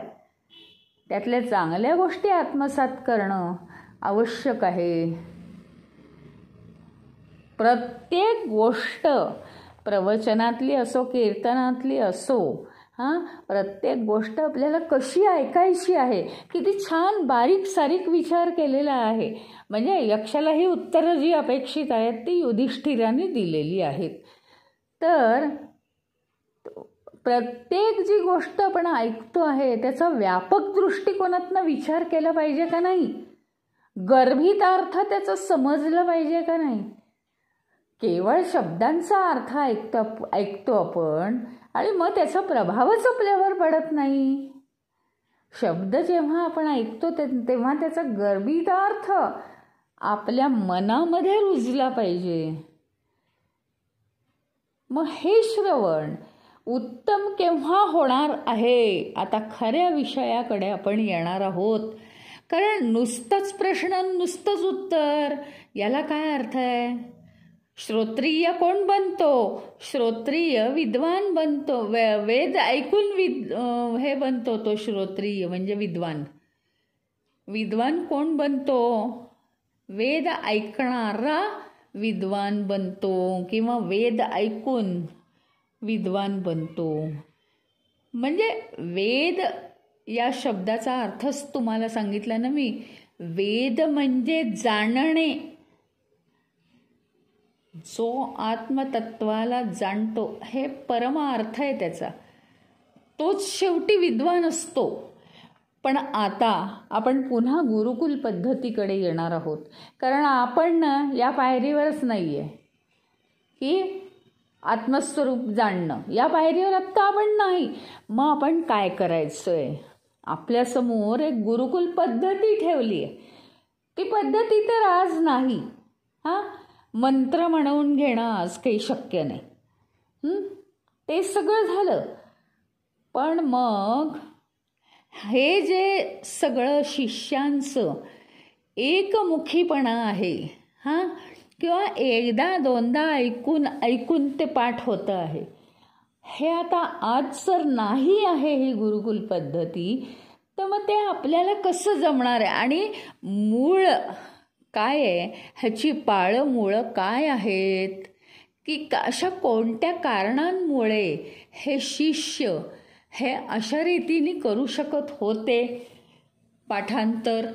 त्यातल्या चांगल्या गोष्टी आत्मसात करणं आवश्यक आहे. प्रत्येक गोष्ट प्रवचनातली असो, कीर्तनातली असो, प्रत्येक गोष्ट आपल्याला कशी ऐकायची आहे, किती छान बारीक सारीक विचार केलेला आहे. म्हणजे यक्षाला ही उत्तरं जी अपेक्षित आहेत ती युधिष्ठिराने दिलेली आहेत. तर प्रत्येक जी गोष्ट आपण ऐकतो आहे त्याचा व्यापक दृष्टिकोनातनं विचार केला पाहिजे का नाही? गर्भितार्थ त्याचा समजलं पाहिजे का नाही? केवळ शब्दांचा अर्थ ऐकतो आपण आणि मग त्याचा प्रभावच आपल्यावर पडत नाही. शब्द जेव्हा आपण ऐकतो तेव्हा त्याचा गर्भितार्थ आपल्या मनामध्ये रुजला पाहिजे. मग हे श्रवण उत्तम केव्हा होणार आहे? आता खऱ्या विषयाकडे आपण येणार आहोत. कारण नुसतंच प्रश्न नुसतंच उत्तर याला काय अर्थ आहे? श्रोत्रिय कोण बनतो? श्रोत्रिय विद्वान बनतो. वेद ऐकून हे बनतो तो श्रोत्रिय म्हणजे विद्वान. विद्वान कोण बनतो? वेद ऐकणारा विद्वान बनतो किंवा वेद ऐकून विद्वान बनतो. म्हणजे वेद या शब्दाचा अर्थच तुम्हाला सांगितला ना मी. वेद म्हणजे जाणणे. जो आत्मतत्वाला जाणतो, हे परमार्थ आहे त्याचा, तोच शेवटी विद्वान असतो. पण आता आपण पुन्हा गुरुकुल पद्धतीकडे येणार आहोत, कारण आपण ना या पायरीवरच नाही आहे की आत्मस्वरूप जाणणं, या पायरीवर आत्ता आपण नाही. मग आपण काय करायचं आहे? आपल्यासमोर एक गुरुकुल पद्धती ठेवली आहे. ती पद्धती तर आज नाही. मंत्र म्हणून घेणं आज काही शक्य नाही. ते सगळं झालं. पण मग हे जे सगळं शिष्यांचं एकमुखीपणा आहे, किंवा एकदा दोनदा ऐकून ते पाठ होतं आहे, हे आता आज जर नाही आहे ही गुरुकुल पद्धती, तर मग ते आपल्याला कसं जमणार आहे? आणि मूळ काय आहे, ह्याची पाळंमुळं काय आहेत, की अशा कोणत्या कारणांमुळे हे शिष्य हे अशा रीतीने करू शकत होते पाठांतर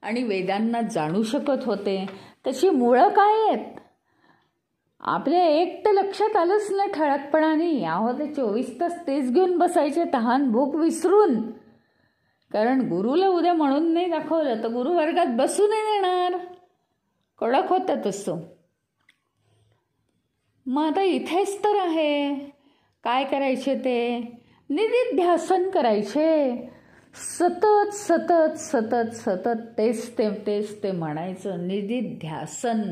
आणि वेदांना जाणू शकत होते? त्याची मुळं काय आहेत? आपल्या एक तर लक्षात आलंच ना ठळकपणाने. यावं ते 24 तास तेच घेऊन बसायचे, तहान भूक विसरून. कारण गुरुला उद्या म्हणून नाही दाखवलं तर गुरु वर्गात बसू नाही देणार. कडक होतं तसं. मग आता इथेच तर आहे. काय करायचे? ते निदिध्यासन करायचे. सतत सतत सतत सतत तेच ते म्हणायचं, निदिध्यासन.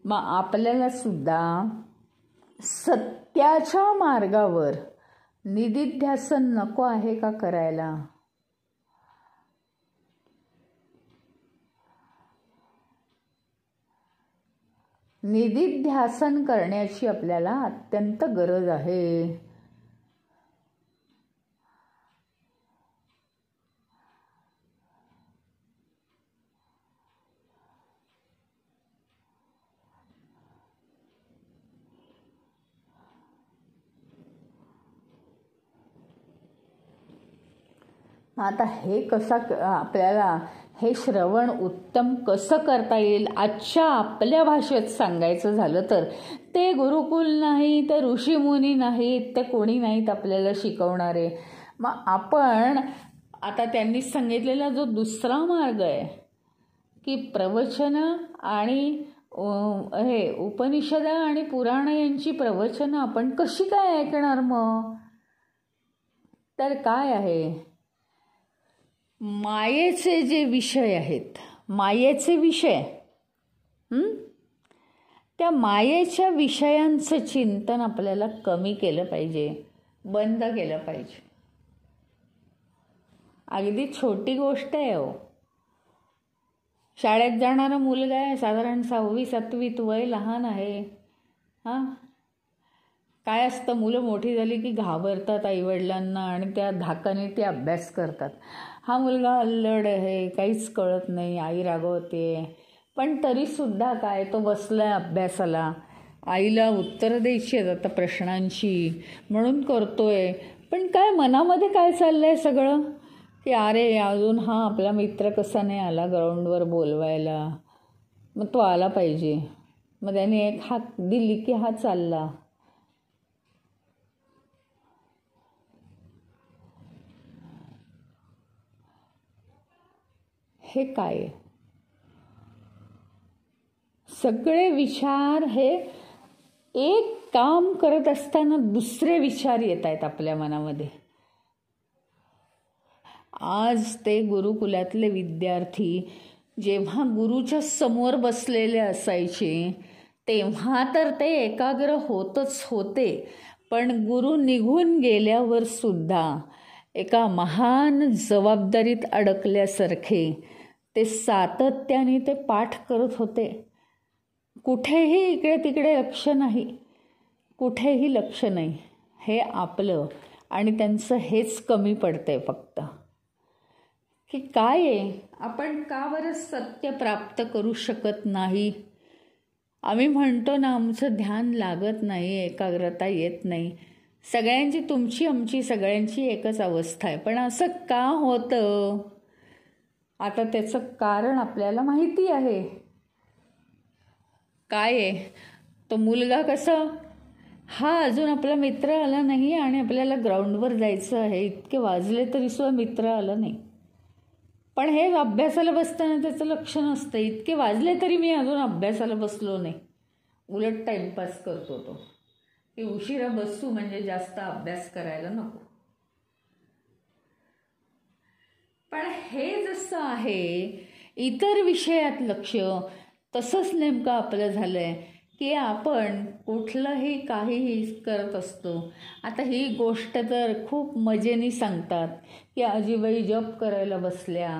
मग आपल्याला सुद्धा सत्याच्या मार्गावर निदिध्यासन नको आहे का करायला? निदिध्यासन करण्याची आपल्याला अत्यंत गरज आहे. आता हे आपल्याला हे श्रवण उत्तम कसं करता येईल? आजच्या आपल्या भाषेत सांगायचं झालं तर ते गुरुकुल नाही, ते ऋषीमुनी नाहीत, ते कोणी नाहीत आपल्याला शिकवणारे. मग आपण आता त्यांनी सांगितलेला जो दुसरा मार्ग आहे की प्रवचनं आणि हे उपनिषद आणि पुराण यांची प्रवचनं आपण कशी काय ऐकणार? मग तर काय आहे, मायेचे जे विषय आहेत, मायेचे विषय, त्या मायेच्या विषयांचं चिंतन आपल्याला कमी केलं पाहिजे, बंद केलं पाहिजे. अगदी छोटी गोष्ट आहे हो. शाळेत जाणारा मुलगा आहे, साधारण 6वी 7वीत, वय लहान आहे. काय असतं, मुलं मोठी झाली की घाबरतात आईवडिलांना आणि त्या धाकाने ते अभ्यास करतात. हा मुलगा अल्लड आहे, काहीच कळत नाही, आई रागवते, पण तरीसुद्धा काय तो बसलाय अभ्यासाला. आईला उत्तर द्यायची आहेत आता प्रश्नांची म्हणून करतोय. पण काय मनामध्ये काय चाललंय सगळं, की अरे अजून हा आपला मित्र कसा नाही आला ग्राउंडवर बोलवायला, मग तो आला पाहिजे. मग त्याने एक हाक दिली की हा चालला. हे काय? सगळे विचार हे एक काम करत असताना दुसरे विचार येत आहेत आपल्या मनामध्ये. आज ते गुरुकुलातले विद्यार्थी जेव्हा गुरुच्या समोर बसलेले असायचे तेव्हा तर ते एकाग्र होतच होते, पण गुरु निघून गेल्यावर सुद्धा एका महान जबाबदारीत अडकल्यासारखे ते सातत्याने ते पाठ करत होते. कुठेही इकडे तिकडे लक्ष नाही, कुठेही लक्ष नाही. हे आपलं आणि त्यांचं हेच कमी पडतंय फक्त, की काय आहे, आपण का बरं सत्य प्राप्त करू शकत नाही? आम्ही म्हणतो ना आमचं ध्यान लागत नाही, एकाग्रता येत नाही. सगळ्यांची, तुमची आमची सगळ्यांची एकच अवस्था आहे. पण असं का होतं? आता त्याचं कारण आपल्याला माहिती आहे. काय आहे, तो मुलगा कसा, हा अजून आपला मित्र आला नाही आणि आपल्याला ग्राउंडवर जायचं आहे, इतके वाजले तरी सुद्धा मित्र आला नाही. पण हे अभ्यासाला बसताना त्याचं लक्ष नसतं, इतके वाजले तरी मी अजून अभ्यासाला बसलो नाही, उलट टाईमपास करतो तो, की उशिरा बसू म्हणजे जास्त अभ्यास करायला नको. पण हे जसं आहे इतर विषयात लक्ष, तसंच नेमकं आपलं झालं आहे की आपण कुठलंही काहीही करत असतो. आता ही गोष्ट तर खूप मजेने सांगतात की आजीबाई जप करायला बसल्या,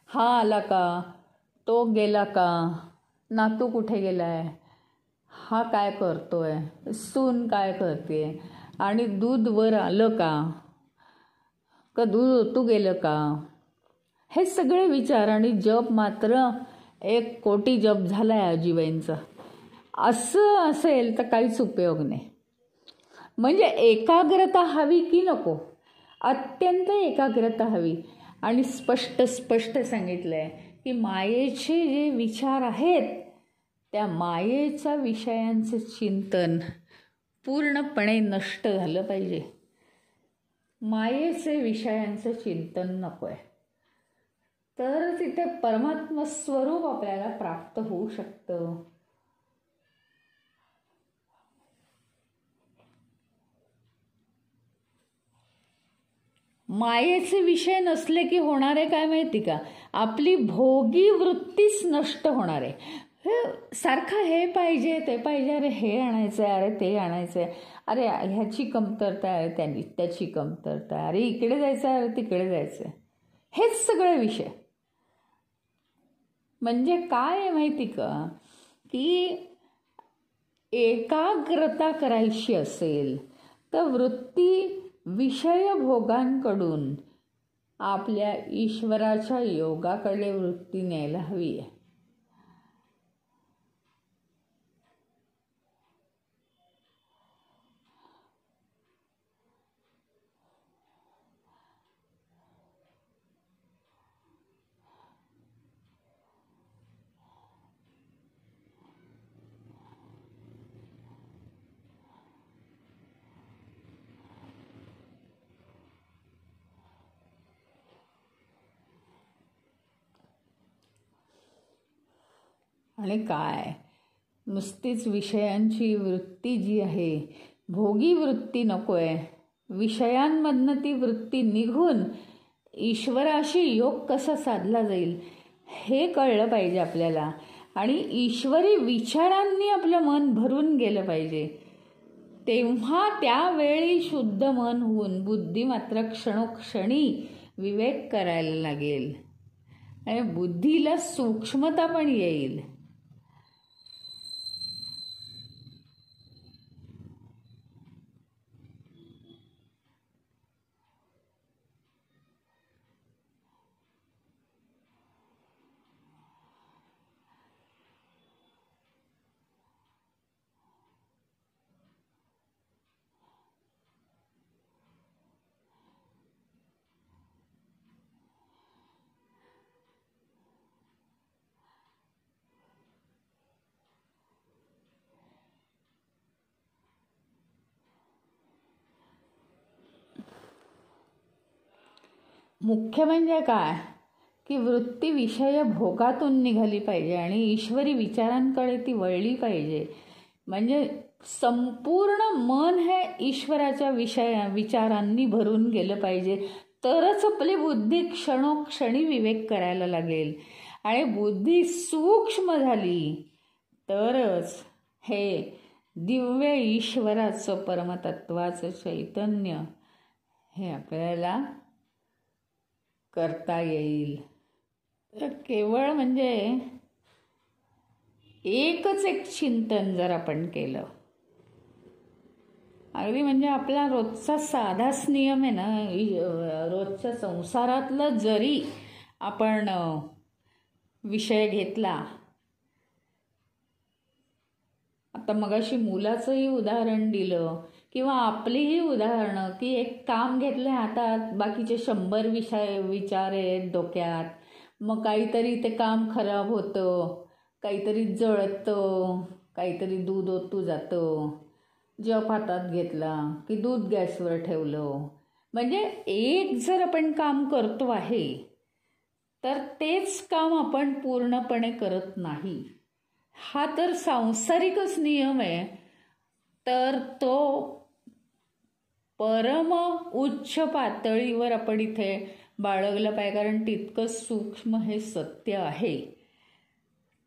हा आला का, तो गेला का, नातू कुठे गेलाय, हा काय करतोय, सून काय करते, आणि दूध वर आलं का दूध ओतू गेलं का, हे सगळे विचार. आणि जप मात्र 1,000,000,000 जप झालाय आजीबाईंचा. असं असेल तर काहीच उपयोग नाही. म्हणजे एकाग्रता हवी की नको, अत्यंत एकाग्रता हवी. आणि स्पष्ट सांगितलं आहे की मायेचे जे विचार आहेत त्या मायेच्या विषयांचं चिंतन पूर्णपणे नष्ट झालं पाहिजे. मायेचे विषयांचं चिंतन नको आहे, तर तिथे परमात्म स्वरूप आपल्याला प्राप्त होऊ शकतं. मायेचे विषय नसले की होणारे काय माहिती का, आपली भोगी वृत्तीच नष्ट होणार आहे. सारखं हे पाहिजे ते पाहिजे, अरे हे आणायचं आहे, अरे ते आणायचं आहे, अरे ह्याची कमतरता आहे, त्याची कमतरता आहे, अरे इकडे जायचं आहे, अरे तिकडे जायचं आहे, हेच सगळे विषय. म्हणजे काय आहे माहिती का, की एकाग्रता करायची असेल तर वृत्ती विषयभोगांकडून आपल्या ईश्वराच्या योगाकडे वृत्ती न्यायला हवी आहे. आणि काय, नुसतीच विषयांची वृत्ती जी आहे, भोगी वृत्ती नको आहे. विषयांमधनं ती वृत्ती निघून ईश्वराशी योग कसा साधला जाईल हे कळलं पाहिजे आपल्याला. आणि ईश्वरी विचारांनी आपलं मन भरून गेलं पाहिजे. तेव्हा त्यावेळी शुद्ध मन होऊन बुद्धी मात्र क्षणोक्षणी विवेक करायला लागेल आणि बुद्धीला सूक्ष्मता पण येईल. मुख्य म्हणजे काय की वृत्ती विषय भोगातून निघाली पाहिजे आणि ईश्वरी विचारांकडे ती वळली पाहिजे. म्हणजे संपूर्ण मन हे ईश्वराच्या विचारांनी भरून गेलं पाहिजे, तरच आपली बुद्धी क्षणोक्षणी विवेक करायला लागेल. आणि बुद्धी सूक्ष्म झाली तरच हे दिव्य ईश्वराचं परमतत्वाचं चैतन्य हे आपल्याला करता येईल. तर केवळ म्हणजे एकच एक चिंतन जर आपण केलं, अगदी म्हणजे आपला रोजचा साधाच नियम आहे ना, रोजच्या संसारातलं जरी आपण विषय घेतला, आता मगाशी मुलाचंही उदाहरण दिलं किंवा आपलीही उदाहरणं, की एक काम घेतलं हातात, बाकीचे 100 विचार आहेत डोक्यात, मग काहीतरी ते काम खराब होतं, काहीतरी जळतं, काहीतरी दूध ओतू जातं, जप हातात घेतला की दूध गॅसवर ठेवलं. म्हणजे एक जर आपण काम करतो आहे तर तेच काम आपण पूर्णपणे करत नाही. हा तर सांसारिकच नियम आहे, तर तो परम उच्च पातळीवर आपण इथे बाळगला पाहिजे, कारण तितकं सूक्ष्म हे सत्य आहे.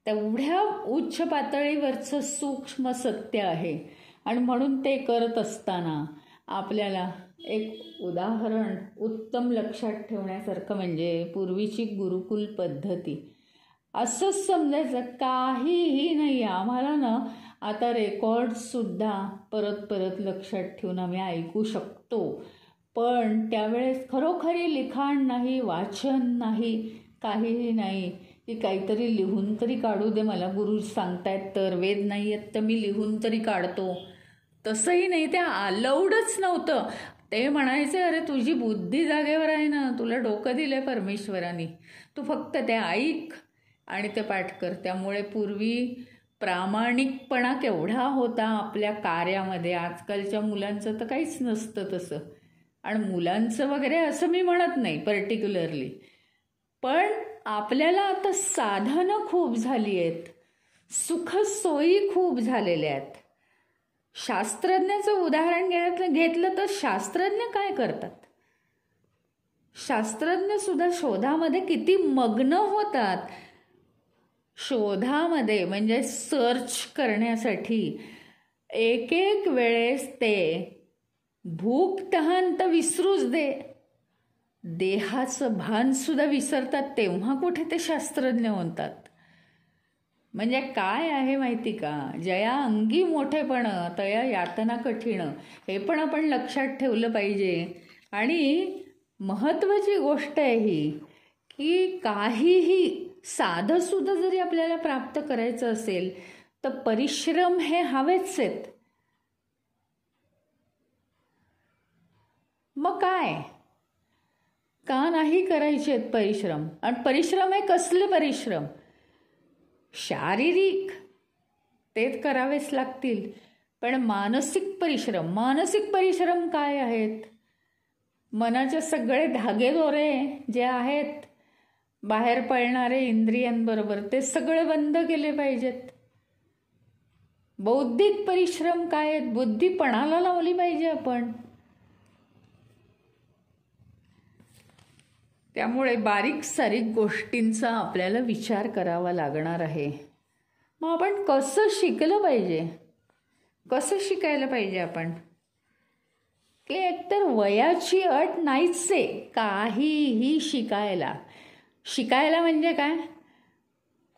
तेवढ्या उच्च पातळीवरचं सूक्ष्म सत्य आहे. आणि म्हणून ते करत असताना आपल्याला एक उदाहरण उत्तम लक्षात ठेवण्यासारखं म्हणजे पूर्वीची गुरुकुल पद्धती. असंच समजायचं काहीही नाही. आम्हाला ना आता रेकॉर्डसुद्धा परत परत लक्षात ठेवून आम्ही ऐकू शकतो, पण त्यावेळेस खरोखरी लिखाण नाही, वाचन नाही, काहीही नाही की काहीतरी लिहून तरी काढू दे, मला गुरु सांगतायत तर, वेद नाही आहेत तर मी लिहून तरी काढतो. तसंही नाही, ते अलाउडच नव्हतं. ते म्हणायचे अरे तुझी बुद्धी जागेवर आहे ना, तुला डोकं दिलं आहे परमेश्वराने, तू फक्त ते ऐक आणि ते पाठ कर. त्यामुळे पूर्वी प्रामाणिकपणा केवढा होता आपल्या कार्यामध्ये. आजकालच्या मुलांचं तर काहीच नसतं तसं. आणि मुलांचं वगैरे असं मी म्हणत नाही पर्टिक्युलरली, पण आपल्याला आता साधनं खूप झाली आहेत, सुखसोयी खूप झालेल्या आहेत. शास्त्रज्ञाचं उदाहरण घेतलं तर शास्त्रज्ञ काय करतात? शास्त्रज्ञ सुद्धा शोधामध्ये किती मग्न होतात. शोधामध्ये म्हणजे सर्च करण्यासाठी एक एक वेळेस ते भूक तहान तर विसरूच दे, देहाचं भान सुद्धा विसरतात, तेव्हा कुठे ते शास्त्रज्ञ होतात. म्हणजे काय आहे माहिती का, जया अंगी मोठेपण तया यातना कठीण, हे पण आपण लक्षात ठेवलं पाहिजे. आणि महत्त्वाची गोष्ट आहे ही की काहीही साधंसुद्धा जरी आपल्याला प्राप्त करायचं असेल तर परिश्रम हे हवेच आहेत. मग काय का नाही करायचे आहेत परिश्रम? आणि परिश्रम हे कसले परिश्रम? शारीरिक तेच करावेच लागतील, पण मानसिक परिश्रम काय आहेत? मनाचे सगळे धागेदोरे जे आहेत बाहेर पळणारे इंद्रियांबरोबर, ते सगळे बंद केले पाहिजेत. बौद्धिक परिश्रम काय आहेत? बुद्धी पणाला लावली पाहिजे आपण. त्यामुळे बारीक सारीक गोष्टींचा आपल्याला विचार करावा लागणार आहे. मग आपण कसं शिकलं पाहिजे? कसं शिकायला पाहिजे आपण? की एकतर वयाची अट नाहीच आहे काहीही शिकायला. शिकायला म्हणजे काय?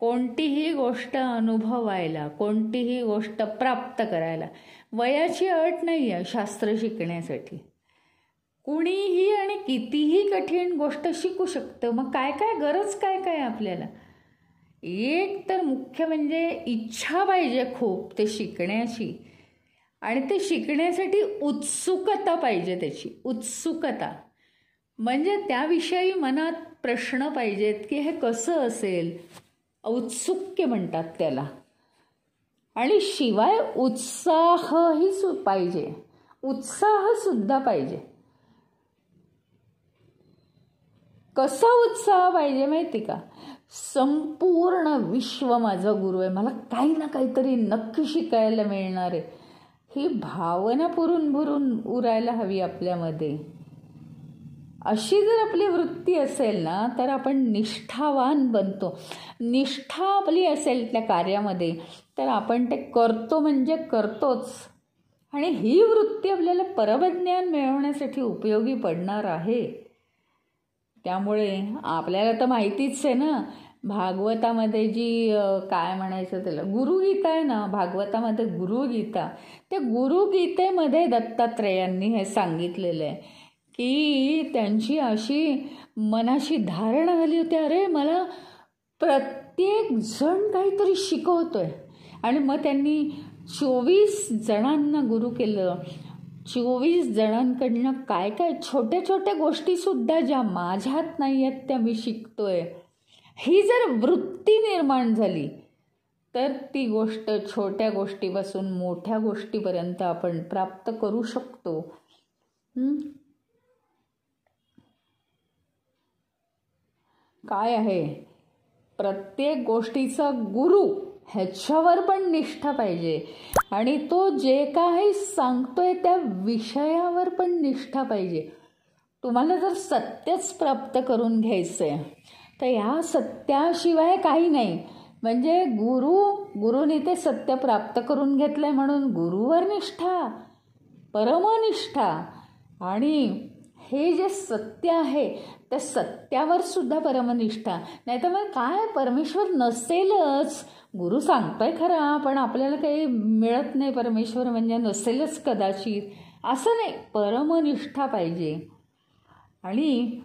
कोणतीही गोष्ट अनुभवायला, कोणतीही गोष्ट प्राप्त करायला वयाची अट नाही आहे शास्त्र शिकण्यासाठी. कुणीही आणि कितीही कठीण गोष्ट शिकू शकतं. मग काय काय गरज काय काय आपल्याला? एक तर मुख्य म्हणजे इच्छा पाहिजे खूप ते शिकण्याची, आणि ते शिकण्यासाठी उत्सुकता पाहिजे. त्याची उत्सुकता म्हणजे त्याविषयी मनात प्रश्न पाहिजेत की हे कसं असेल, औत्सुक्य म्हणतात त्याला. आणि शिवाय उत्साहही पाहिजे, उत्साहसुद्धा पाहिजे. कसा उत्साह पाहिजे माहिती का? संपूर्ण विश्व माझा गुरु आहे, मला काही ना काहीतरी नक्की शिकायला मिळणार आहे, ही भावना पुरून भरून उरायला हवी आपल्यामध्ये. अशी जर आपली वृत्ती असेल ना तर आपण निष्ठावान बनतो. निष्ठा आपली असेल त्या कार्यामध्ये तर आपण ते करतो म्हणजे करतोच. आणि ही वृत्ती आपल्याला परमज्ञान मिळवण्यासाठी उपयोगी पडणार आहे. त्यामुळे आपल्याला तर माहितीच आहे ना, भागवतामध्ये जी काय म्हणायचं त्याला गुरुगीता आहे ना, भागवतामध्ये गुरुगीता, त्या गुरुगीतेमध्ये दत्तात्रेयांनी हे सांगितलेलं आहे की त्यांची अशी मनाची धारणा झाली होती, अरे मला प्रत्येक जण काहीतरी शिकवतोय. आणि मग त्यांनी 24 जणांना गुरु केलं. 24 जणांकडनं काय काय छोट्या छोट्या गोष्टीसुद्धा ज्या माझ्यात नाही आहेत त्या मी शिकतोय. ही जर वृत्ती निर्माण झाली तर ती गोष्ट छोट्या गोष्टीपासून मोठ्या गोष्टीपर्यंत आपण प्राप्त करू शकतो. काय आहे, प्रत्येक गोष्टीचा गुरु ह्याच्यावर पण निष्ठा पाहिजे आणि तो जे काही सांगतोय त्या विषयावर पण निष्ठा पाहिजे. तुम्हाला जर सत्यच प्राप्त करून घ्यायचंय तर ह्या सत्याशिवाय काही नाही. म्हणजे गुरुने ते सत्य प्राप्त करून घेतलंय म्हणून गुरुवर निष्ठा, परमनिष्ठा. आणि हे जे सत्य आहे त्या सत्यावर सुद्धा परमनिष्ठा. नाही तर मग काय, परमेश्वर नसेलच. गुरु सांगतोय खरा पण आपल्याला काही मिळत नाही, परमेश्वर म्हणजे नसेलच कदाचित, असं नाही. परमनिष्ठा पाहिजे आणि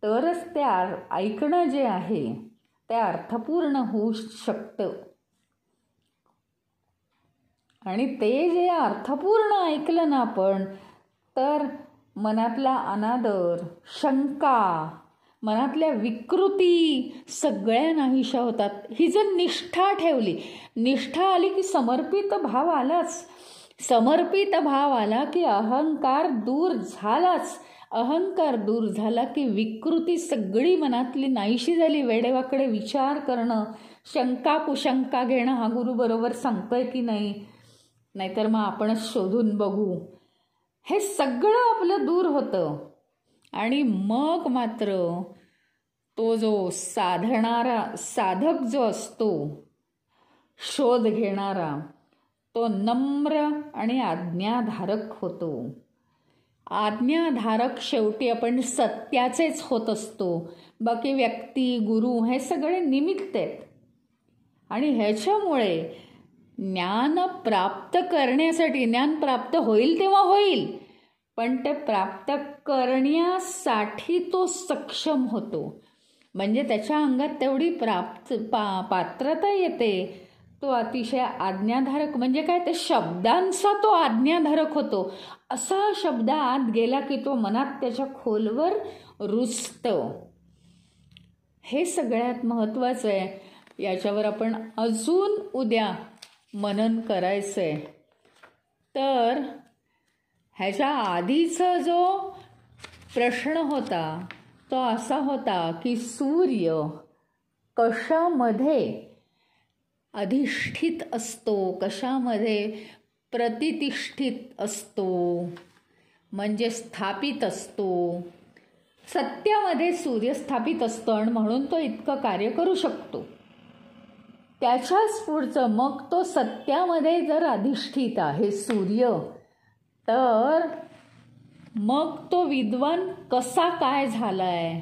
तरच ते ऐकणं जे आहे ते अर्थपूर्ण होऊ शकतं. आणि ते जे अर्थपूर्ण ऐकलं ना आपण तर मनातला अनादर, शंका, मनातल्या विकृती सगळ्या नाहीशा होतात. ही जर निष्ठा ठेवली, निष्ठा आली की समर्पित भाव आलाच. समर्पित भाव आला की अहंकार दूर झालाच. अहंकार दूर झाला की विकृती सगळी मनातली नाहीशी झाली. वेडेवाकडे विचार करणं, शंका कुशंका घेणं, हा गुरु बरोबर सांगतोय की नाही, नाहीतर मग आपणच शोधून बघू, हे सगळं आपलं दूर होतं. आणि मग मात्र तो जो साधक जो असतो, शोध घेणारा, तो नम्र आणि आज्ञाधारक होतो. आज्ञाधारक शेवटी आपण सत्याचेच होत असतो. बाकी व्यक्ती, गुरु हे सगळे निमित्त आहेत. आणि ह्याच्यामुळे ज्ञान प्राप्त करण्यासाठी, ज्ञान प्राप्त होईल तेव्हा होईल, पण ते प्राप्त करण्यासाठी तो सक्षम होतो. म्हणजे त्याच्या अंगात तेवढी पात्रता येते. तो अतिशय आज्ञाधारक, म्हणजे काय, ते शब्दांचा तो आज्ञाधारक होतो. असा शब्द आत गेला की तो मनात त्याच्या खोलवर रुजतो. हे सगळ्यात महत्त्वाचं आहे. याच्यावर आपण अजून उद्या मनन करायचंय. तर ह्याच्या आधीचा जो प्रश्न होता तो असा होता की सूर्य कशामध्ये अधिष्ठित असतो, कशामध्ये प्रतिष्ठित असतो, म्हणजे स्थापित असतो. सत्यामध्ये सूर्य स्थापित असतो आणि म्हणून तो इतकं कार्य करू शकतो. त्याच्याच पुढचं, मग तो सत्यामध्ये जर अधिष्ठित आहे सूर्य, तर मग तो विद्वान कसा काय झालाय,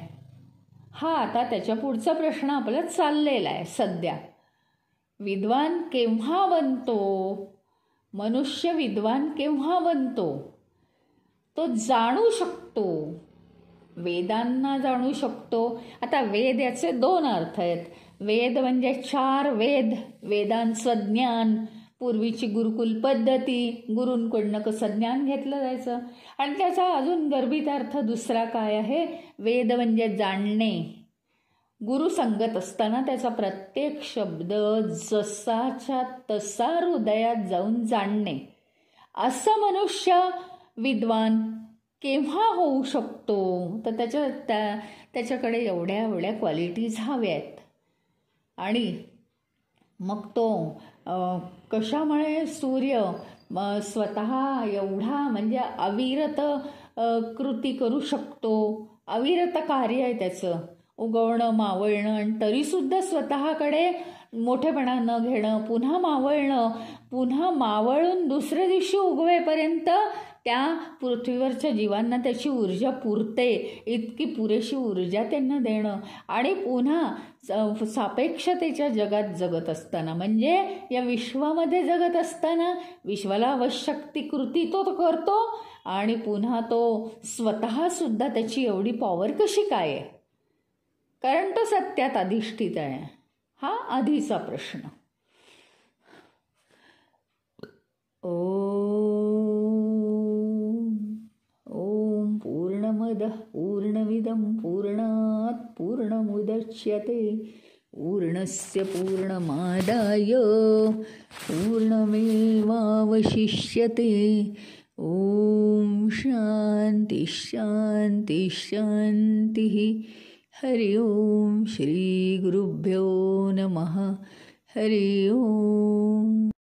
हा आता त्याच्या पुढचा प्रश्न आपला चाललेला आहे सध्या. विद्वान केव्हा बनतो, मनुष्य विद्वान केव्हा बनतो, तो जाणू शकतो, वेदांना जाणू शकतो. आता वेद याचे दोन अर्थ आहेत. वेद म्हणजे 4 वेद, वेदांचं ज्ञान, पूर्वीची गुरुकुल पद्धती, गुरूंकडनं कसं ज्ञान घेतलं जायचं. आणि त्याचा अजून गर्भित अर्थ दुसरा काय आहे, वेद म्हणजे जाणणे. गुरु संगत असताना त्याचा प्रत्येक शब्द जसाच्या तसा हृदयात जाऊन जाणणे. असं मनुष्य विद्वान केव्हा होऊ शकतो, तर त्याच्याकडे एवढ्या क्वालिटीज हव्यात. आणि मग तो कशामुळे सूर्य स्वतः एवढा म्हणजे अविरत कृती करू शकतो, अविरत कार्य आहे त्याचं, उगवणं मावळणं, आणि तरीसुद्धा स्वतःकडे मोठेपणा न घेणं, पुन्हा मावळणं, पुन्हा मावळून दुसऱ्या दिवशी उगवेपर्यंत त्या पृथ्वीवरच्या जीवांना त्याची ऊर्जा पुरते, इतकी पुरेशी ऊर्जा त्यांना देणं. आणि पुन्हा सापेक्षतेच्या जगात जगत असताना, म्हणजे या विश्वामध्ये जगत असताना विश्वाला आवश्यक ती कृती तो करतो. आणि पुन्हा तो स्वतःसुद्धा त्याची एवढी पॉवर कशी काय आहे, कारण तो सत्यात अधिष्ठित आहे. हा आधीचा प्रश्न. ओम पूर्णमदः पूर्णमिदं पूर्णात् पूर्णमुदच्यते पूर्णस्य पूर्णमादाय पूर्णमेवावशिष्यते. ओम शांती शांती शांती. हरि ओम. श्री गुरुभ्यो नमः. हरि ओम.